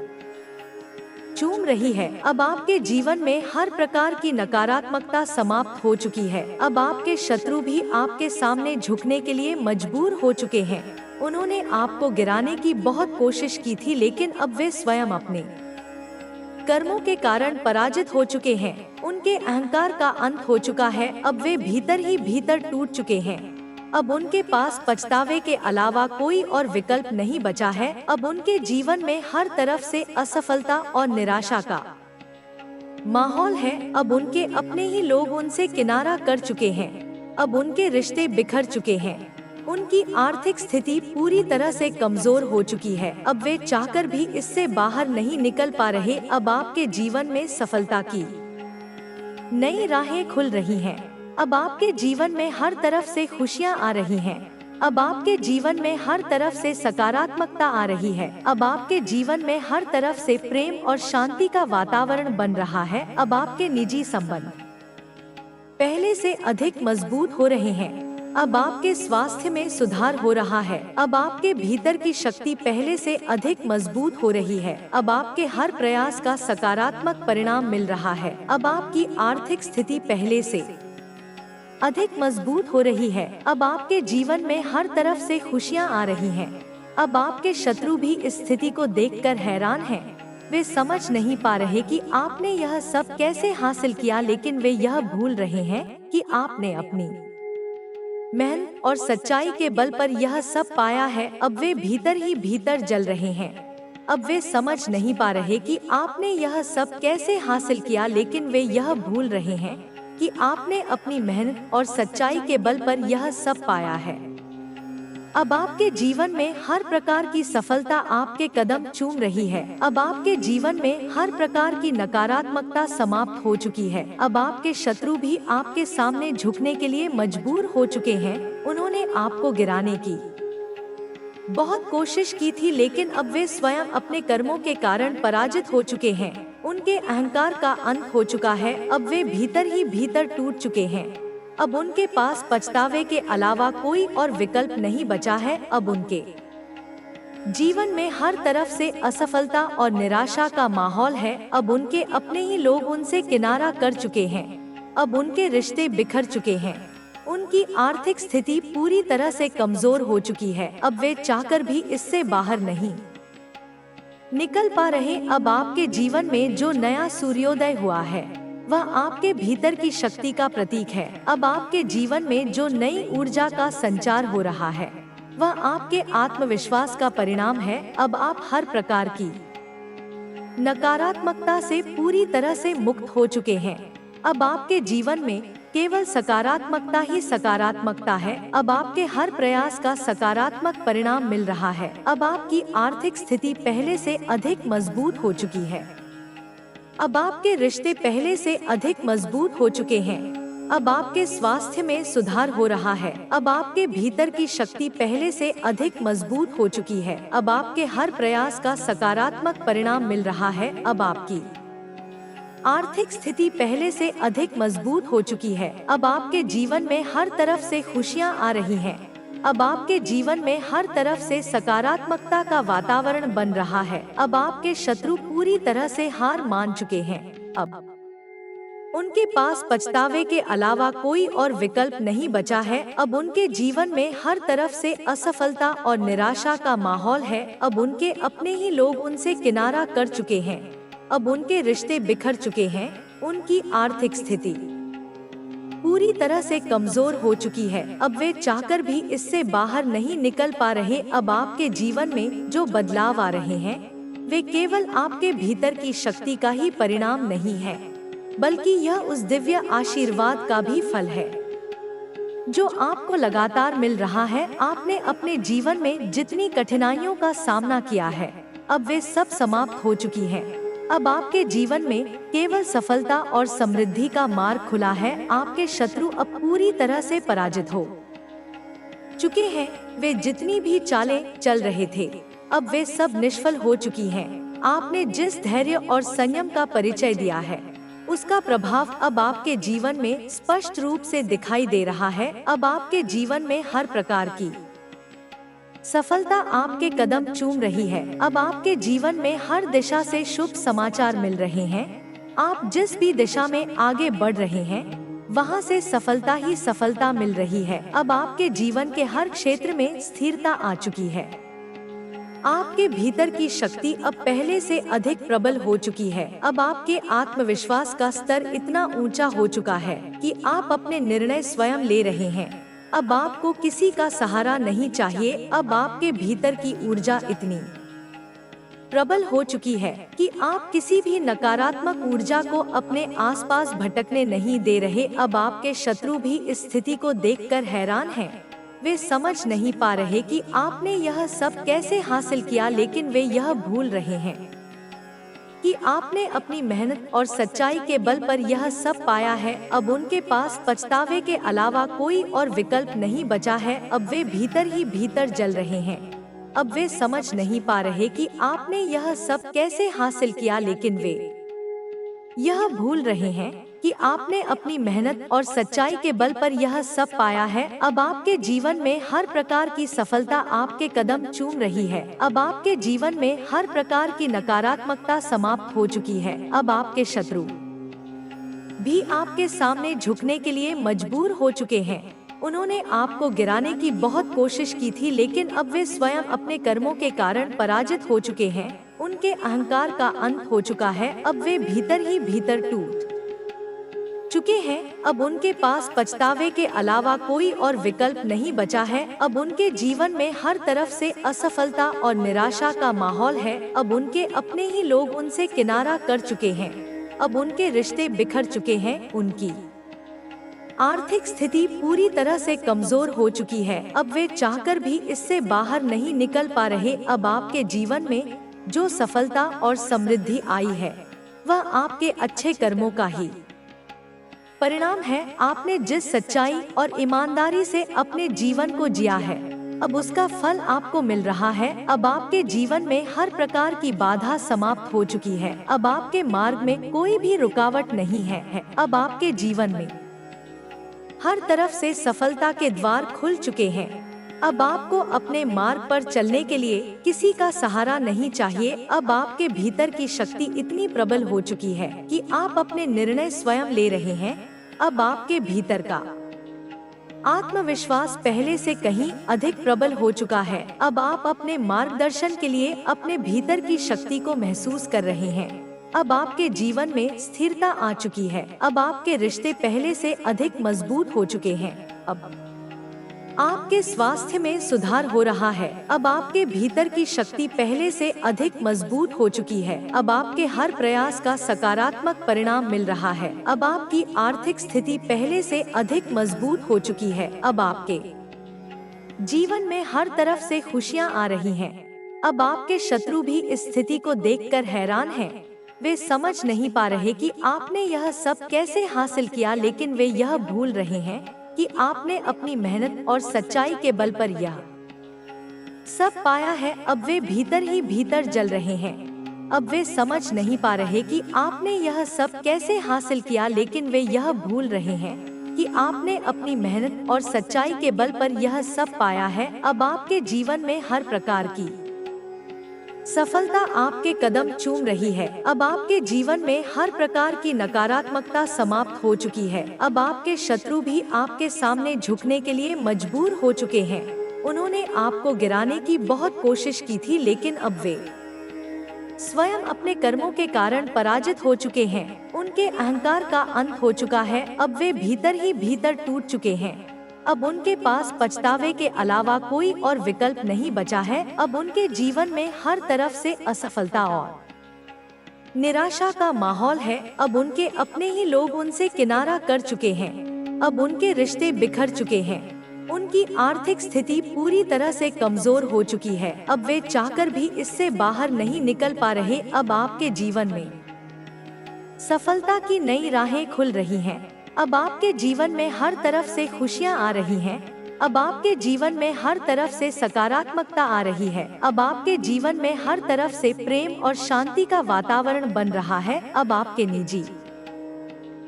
चूम रही है। अब आपके जीवन में हर प्रकार की नकारात्मकता समाप्त हो चुकी है। अब आपके शत्रु भी आपके सामने झुकने के लिए मजबूर हो चुके हैं। उन्होंने आपको गिराने की बहुत कोशिश की थी, लेकिन अब वे स्वयं अपने कर्मों के कारण पराजित हो चुके हैं। उनके अहंकार का अंत हो चुका है। अब वे भीतर ही भीतर टूट चुके हैं। अब उनके पास पछतावे के अलावा कोई और विकल्प नहीं बचा है। अब उनके जीवन में हर तरफ से असफलता और निराशा का माहौल है। अब उनके अपने ही लोग उनसे किनारा कर चुके हैं। अब उनके रिश्ते बिखर चुके हैं। उनकी आर्थिक स्थिति पूरी तरह से कमजोर हो चुकी है। अब वे चाहकर भी इससे बाहर नहीं निकल पा रहे। अब आपके जीवन में सफलता की नई राहें खुल रही हैं। अब आपके जीवन में हर तरफ से खुशियां आ रही हैं। अब आपके जीवन में हर तरफ से सकारात्मकता आ रही है। अब आपके जीवन में हर तरफ से प्रेम और शांति का वातावरण बन रहा है। अब आपके निजी संबंध पहले से अधिक मजबूत हो रहे हैं। अब आपके स्वास्थ्य में सुधार हो रहा है। अब आपके भीतर की शक्ति पहले से अधिक मजबूत हो रही है। अब आपके हर प्रयास का सकारात्मक परिणाम मिल रहा है। अब आपकी आर्थिक स्थिति पहले से अधिक मजबूत हो रही है। अब आपके जीवन में हर तरफ से खुशियां आ रही हैं। अब आपके शत्रु भी इस स्थिति को देखकर हैरान हैं। वे समझ नहीं पा रहे कि आपने यह सब कैसे हासिल किया, लेकिन वे यह भूल रहे हैं कि आपने अपनी मेहनत और सच्चाई के बल पर यह सब पाया है। अब वे भीतर ही भीतर जल रहे हैं। अब वे समझ नहीं पा रहे कि आपने यह सब कैसे हासिल किया, लेकिन वे यह भूल रहे हैं कि आपने अपनी मेहनत और सच्चाई के बल पर यह सब पाया है। अब आपके जीवन में हर प्रकार की सफलता आपके कदम चूम रही है। अब आपके जीवन में हर प्रकार की नकारात्मकता समाप्त हो चुकी है। अब आपके शत्रु भी आपके सामने झुकने के लिए मजबूर हो चुके हैं। उन्होंने आपको गिराने की बहुत कोशिश की थी, लेकिन अब वे स्वयं अपने कर्मों के कारण पराजित हो चुके हैं। उनके अहंकार का अंत हो चुका है। अब वे भीतर ही भीतर टूट चुके हैं। अब उनके पास पछतावे के अलावा कोई और विकल्प नहीं बचा है। अब उनके जीवन में हर तरफ से असफलता और निराशा का माहौल है। अब उनके अपने ही लोग उनसे किनारा कर चुके हैं। अब उनके रिश्ते बिखर चुके हैं। उनकी आर्थिक स्थिति पूरी तरह से कमजोर हो चुकी है। अब वे चाहकर भी इससे बाहर नहीं निकल पा रहे। अब आपके जीवन में जो नया सूर्योदय हुआ है वह आपके भीतर की शक्ति का प्रतीक है। अब आपके जीवन में जो नई ऊर्जा का संचार हो रहा है वह आपके आत्मविश्वास का परिणाम है। अब आप हर प्रकार की नकारात्मकता से पूरी तरह से मुक्त हो चुके हैं। अब आपके जीवन में केवल सकारात्मकता ही सकारात्मकता है। अब आपके हर प्रयास का सकारात्मक परिणाम मिल रहा है। अब आपकी आर्थिक स्थिति पहले से अधिक मजबूत हो चुकी है। अब आपके रिश्ते पहले से अधिक मजबूत हो चुके हैं। अब आपके स्वास्थ्य में सुधार हो रहा है। अब आपके भीतर की शक्ति पहले से अधिक मजबूत हो चुकी है। अब आपके हर प्रयास का सकारात्मक परिणाम मिल रहा है। अब आपकी आर्थिक स्थिति पहले से अधिक मजबूत हो चुकी है। अब आपके जीवन में हर तरफ से खुशियां आ रही हैं। अब आपके जीवन में हर तरफ से सकारात्मकता का वातावरण बन रहा है। अब आपके शत्रु पूरी तरह से हार मान चुके हैं। अब उनके पास पछतावे के अलावा कोई और विकल्प नहीं बचा है। अब उनके जीवन में हर तरफ से असफलता और निराशा का माहौल है। अब उनके अपने ही लोग उनसे किनारा कर चुके हैं। अब उनके रिश्ते बिखर चुके हैं। उनकी आर्थिक स्थिति पूरी तरह से कमजोर हो चुकी है। अब वे चाहकर भी इससे बाहर नहीं निकल पा रहे। अब आपके जीवन में जो बदलाव आ रहे हैं, वे केवल आपके भीतर की शक्ति का ही परिणाम नहीं है, बल्कि यह उस दिव्य आशीर्वाद का भी फल है जो आपको लगातार मिल रहा है। आपने अपने जीवन में जितनी कठिनाइयों का सामना किया है, अब वे सब समाप्त हो चुकी हैं। अब आपके जीवन में केवल सफलता और समृद्धि का मार्ग खुला है। आपके शत्रु अब पूरी तरह से पराजित हो चुके हैं। वे जितनी भी चालें चल रहे थे, अब वे सब निष्फल हो चुकी हैं। आपने जिस धैर्य और संयम का परिचय दिया है, उसका प्रभाव अब आपके जीवन में स्पष्ट रूप से दिखाई दे रहा है। अब आपके जीवन में हर प्रकार की सफलता आपके कदम चूम रही है। अब आपके जीवन में हर दिशा से शुभ समाचार मिल रहे हैं। आप जिस भी दिशा में आगे बढ़ रहे हैं, वहां से सफलता ही सफलता मिल रही है। अब आपके जीवन के हर क्षेत्र में स्थिरता आ चुकी है। आपके भीतर की शक्ति अब पहले से अधिक प्रबल हो चुकी है। अब आपके आत्मविश्वास का स्तर इतना ऊंचा हो चुका है कि आप अपने निर्णय स्वयं ले रहे हैं। अब आपको किसी का सहारा नहीं चाहिए। अब आपके भीतर की ऊर्जा इतनी प्रबल हो चुकी है कि आप किसी भी नकारात्मक ऊर्जा को अपने आसपास भटकने नहीं दे रहे। अब आपके शत्रु भी इस स्थिति को देखकर हैरान हैं। वे समझ नहीं पा रहे कि आपने यह सब कैसे हासिल किया, लेकिन वे यह भूल रहे हैं कि आपने अपनी मेहनत और सच्चाई के बल पर यह सब पाया है। अब उनके पास पछतावे के अलावा कोई और विकल्प नहीं बचा है। अब वे भीतर ही भीतर जल रहे हैं। अब वे समझ नहीं पा रहे कि आपने यह सब कैसे हासिल किया, लेकिन वे यह भूल रहे हैं कि आपने अपनी मेहनत और सच्चाई के बल पर यह सब पाया है। अब आपके जीवन में हर प्रकार की सफलता आपके कदम चूम रही है। अब आपके जीवन में हर प्रकार की नकारात्मकता समाप्त हो चुकी है। अब आपके शत्रु भी आपके सामने झुकने के लिए मजबूर हो चुके हैं। उन्होंने आपको गिराने की बहुत कोशिश की थी, लेकिन अब वे स्वयं अपने कर्मों के कारण पराजित हो चुके हैं। उनके अहंकार का अंत हो चुका है। अब वे भीतर ही भीतर टूट चुके हैं। अब उनके पास पछतावे के अलावा कोई और विकल्प नहीं बचा है। अब उनके जीवन में हर तरफ से असफलता और निराशा का माहौल है। अब उनके अपने ही लोग उनसे किनारा कर चुके हैं। अब उनके रिश्ते बिखर चुके हैं। उनकी आर्थिक स्थिति पूरी तरह से कमजोर हो चुकी है। अब वे चाहकर भी इससे बाहर नहीं निकल पा रहे। अब आपके जीवन में जो सफलता और समृद्धि आई है, वह आपके अच्छे कर्मों का ही परिणाम है। आपने जिस सच्चाई और ईमानदारी से अपने जीवन को जिया है, अब उसका फल आपको मिल रहा है। अब आपके जीवन में हर प्रकार की बाधा समाप्त हो चुकी है। अब आपके मार्ग में कोई भी रुकावट नहीं है। अब आपके जीवन में हर तरफ से सफलता के द्वार खुल चुके हैं। अब आपको अपने मार्ग पर चलने के लिए किसी का सहारा नहीं चाहिए। अब आपके भीतर की शक्ति इतनी प्रबल हो चुकी है कि आप अपने निर्णय स्वयं ले रहे हैं। अब आपके भीतर का आत्मविश्वास पहले से कहीं अधिक प्रबल हो चुका है। अब आप अपने मार्गदर्शन के लिए अपने भीतर की शक्ति को महसूस कर रहे हैं। अब आपके जीवन में स्थिरता आ चुकी है। अब आपके रिश्ते पहले से अधिक मजबूत हो चुके हैं। अब आपके स्वास्थ्य में सुधार हो रहा है। अब आपके भीतर की शक्ति पहले से अधिक मजबूत हो चुकी है। अब आपके हर प्रयास का सकारात्मक परिणाम मिल रहा है। अब आपकी आर्थिक स्थिति पहले से अधिक मजबूत हो चुकी है। अब आपके जीवन में हर तरफ से खुशियां आ रही हैं। अब आपके शत्रु भी इस स्थिति को देखकर हैरान हैं। वे समझ नहीं पा रहे कि आपने यह सब कैसे हासिल किया, लेकिन वे यह भूल रहे हैं कि आपने अपनी मेहनत और सच्चाई के बल पर यह सब पाया है। अब वे भीतर ही भीतर जल रहे हैं। अब वे समझ नहीं पा रहे कि आपने यह सब कैसे हासिल किया, लेकिन वे यह भूल रहे हैं कि आपने अपनी मेहनत और सच्चाई के बल पर यह सब पाया है। अब आपके जीवन में हर प्रकार की सफलता आपके कदम चूम रही है। अब आपके जीवन में हर प्रकार की नकारात्मकता समाप्त हो चुकी है। अब आपके शत्रु भी आपके सामने झुकने के लिए मजबूर हो चुके हैं। उन्होंने आपको गिराने की बहुत कोशिश की थी, लेकिन अब वे स्वयं अपने कर्मों के कारण पराजित हो चुके हैं। उनके अहंकार का अंत हो चुका है। अब वे भीतर ही भीतर टूट चुके हैं। अब उनके पास पछतावे के अलावा कोई और विकल्प नहीं बचा है। अब उनके जीवन में हर तरफ से असफलता और निराशा का माहौल है। अब उनके अपने ही लोग उनसे किनारा कर चुके हैं। अब उनके रिश्ते बिखर चुके हैं। उनकी आर्थिक स्थिति पूरी तरह से कमजोर हो चुकी है। अब वे चाहकर भी इससे बाहर नहीं निकल पा रहे। अब आपके जीवन में सफलता की नई राहें खुल रही हैं। अब आपके जीवन में हर तरफ से खुशियां आ रही हैं। अब आपके जीवन में हर तरफ से सकारात्मकता आ रही है। अब आपके जीवन में हर तरफ से प्रेम और शांति का वातावरण बन रहा है। अब आपके निजी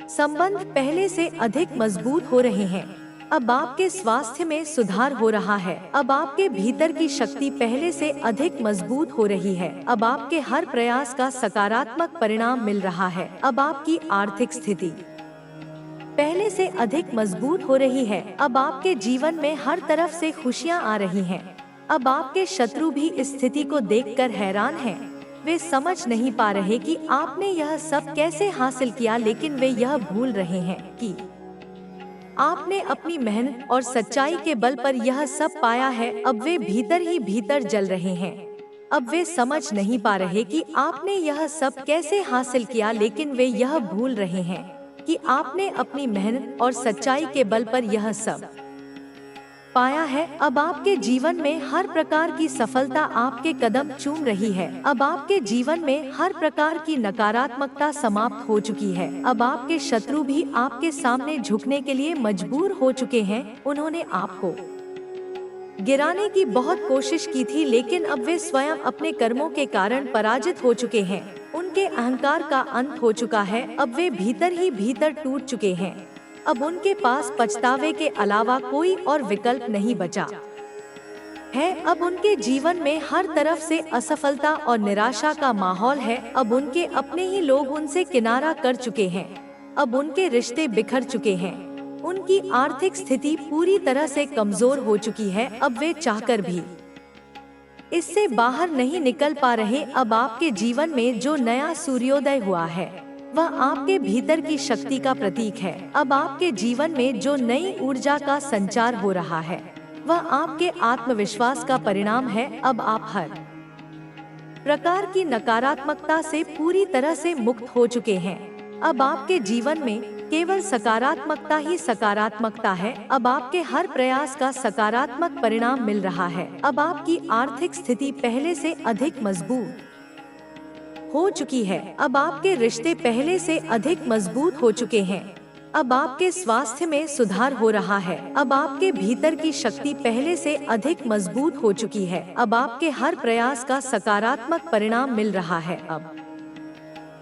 संबंध पहले से अधिक मजबूत हो रहे हैं। अब आपके स्वास्थ्य में सुधार हो रहा है। अब आपके भीतर की शक्ति पहले से अधिक मजबूत हो रही है। अब आपके हर प्रयास का सकारात्मक परिणाम मिल रहा है। अब आपकी आर्थिक स्थिति पहले से अधिक मजबूत हो रही है। अब आपके जीवन में हर तरफ से खुशियां आ रही हैं। अब आपके शत्रु भी इस स्थिति को देखकर हैरान हैं। वे समझ नहीं पा रहे कि आपने यह सब कैसे हासिल किया, लेकिन वे यह भूल रहे हैं कि आपने अपनी मेहनत और सच्चाई के बल पर यह सब पाया है। अब वे भीतर ही भीतर जल रहे हैं। अब वे समझ नहीं पा रहे कि आपने यह सब कैसे हासिल किया, लेकिन वे यह भूल रहे हैं कि आपने अपनी मेहनत और सच्चाई के बल पर यह सब पाया है। अब आपके जीवन में हर प्रकार की सफलता आपके कदम चूम रही है। अब आपके जीवन में हर प्रकार की नकारात्मकता समाप्त हो चुकी है। अब आपके शत्रु भी आपके सामने झुकने के लिए मजबूर हो चुके हैं। उन्होंने आपको गिराने की बहुत कोशिश की थी, लेकिन अब वे स्वयं अपने कर्मों के कारण पराजित हो चुके हैं। उनके अहंकार का अंत हो चुका है। अब वे भीतर ही भीतर टूट चुके हैं। अब उनके पास पछतावे के अलावा कोई और विकल्प नहीं बचा है। अब उनके जीवन में हर तरफ से असफलता और निराशा का माहौल है। अब उनके अपने ही लोग उनसे किनारा कर चुके हैं। अब उनके रिश्ते बिखर चुके हैं। उनकी आर्थिक स्थिति पूरी तरह से कमजोर हो चुकी है। अब वे चाहकर भी इससे बाहर नहीं निकल पा रहे। अब आपके जीवन में जो नया सूर्योदय हुआ है, वह आपके भीतर की शक्ति का प्रतीक है। अब आपके जीवन में जो नई ऊर्जा का संचार हो रहा है, वह आपके आत्मविश्वास का परिणाम है। अब आप हर प्रकार की नकारात्मकता से पूरी तरह से मुक्त हो चुके हैं। अब आपके जीवन में केवल सकारात्मकता ही सकारात्मकता है। अब आपके हर प्रयास का सकारात्मक परिणाम मिल रहा है। अब आपकी आर्थिक स्थिति पहले से अधिक मजबूत हो चुकी है। अब आपके रिश्ते पहले से अधिक मजबूत हो चुके हैं। अब आपके स्वास्थ्य में सुधार हो रहा है। अब आपके भीतर की शक्ति पहले से अधिक मजबूत हो चुकी है। अब आपके हर प्रयास का सकारात्मक परिणाम मिल रहा है। अब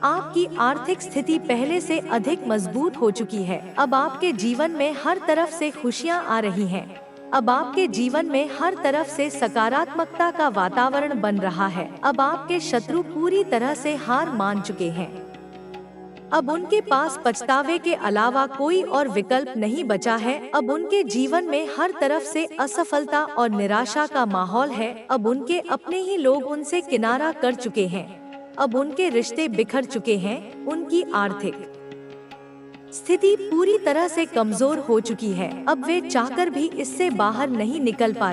आपकी आर्थिक स्थिति पहले से अधिक मजबूत हो चुकी है। अब आपके जीवन में हर तरफ से खुशियां आ रही हैं। अब आपके जीवन में हर तरफ से सकारात्मकता का वातावरण बन रहा है। अब आपके शत्रु पूरी तरह से हार मान चुके हैं। अब उनके पास पछतावे के अलावा कोई और विकल्प नहीं बचा है। अब उनके जीवन में हर तरफ से असफलता और निराशा का माहौल है। अब उनके अपने ही लोग उनसे किनारा कर चुके हैं। अब उनके रिश्ते बिखर चुके हैं। उनकी आर्थिक स्थिति पूरी तरह से कमजोर हो चुकी है। अब वे चाहकर भी इससे बाहर नहीं निकल पा रहे।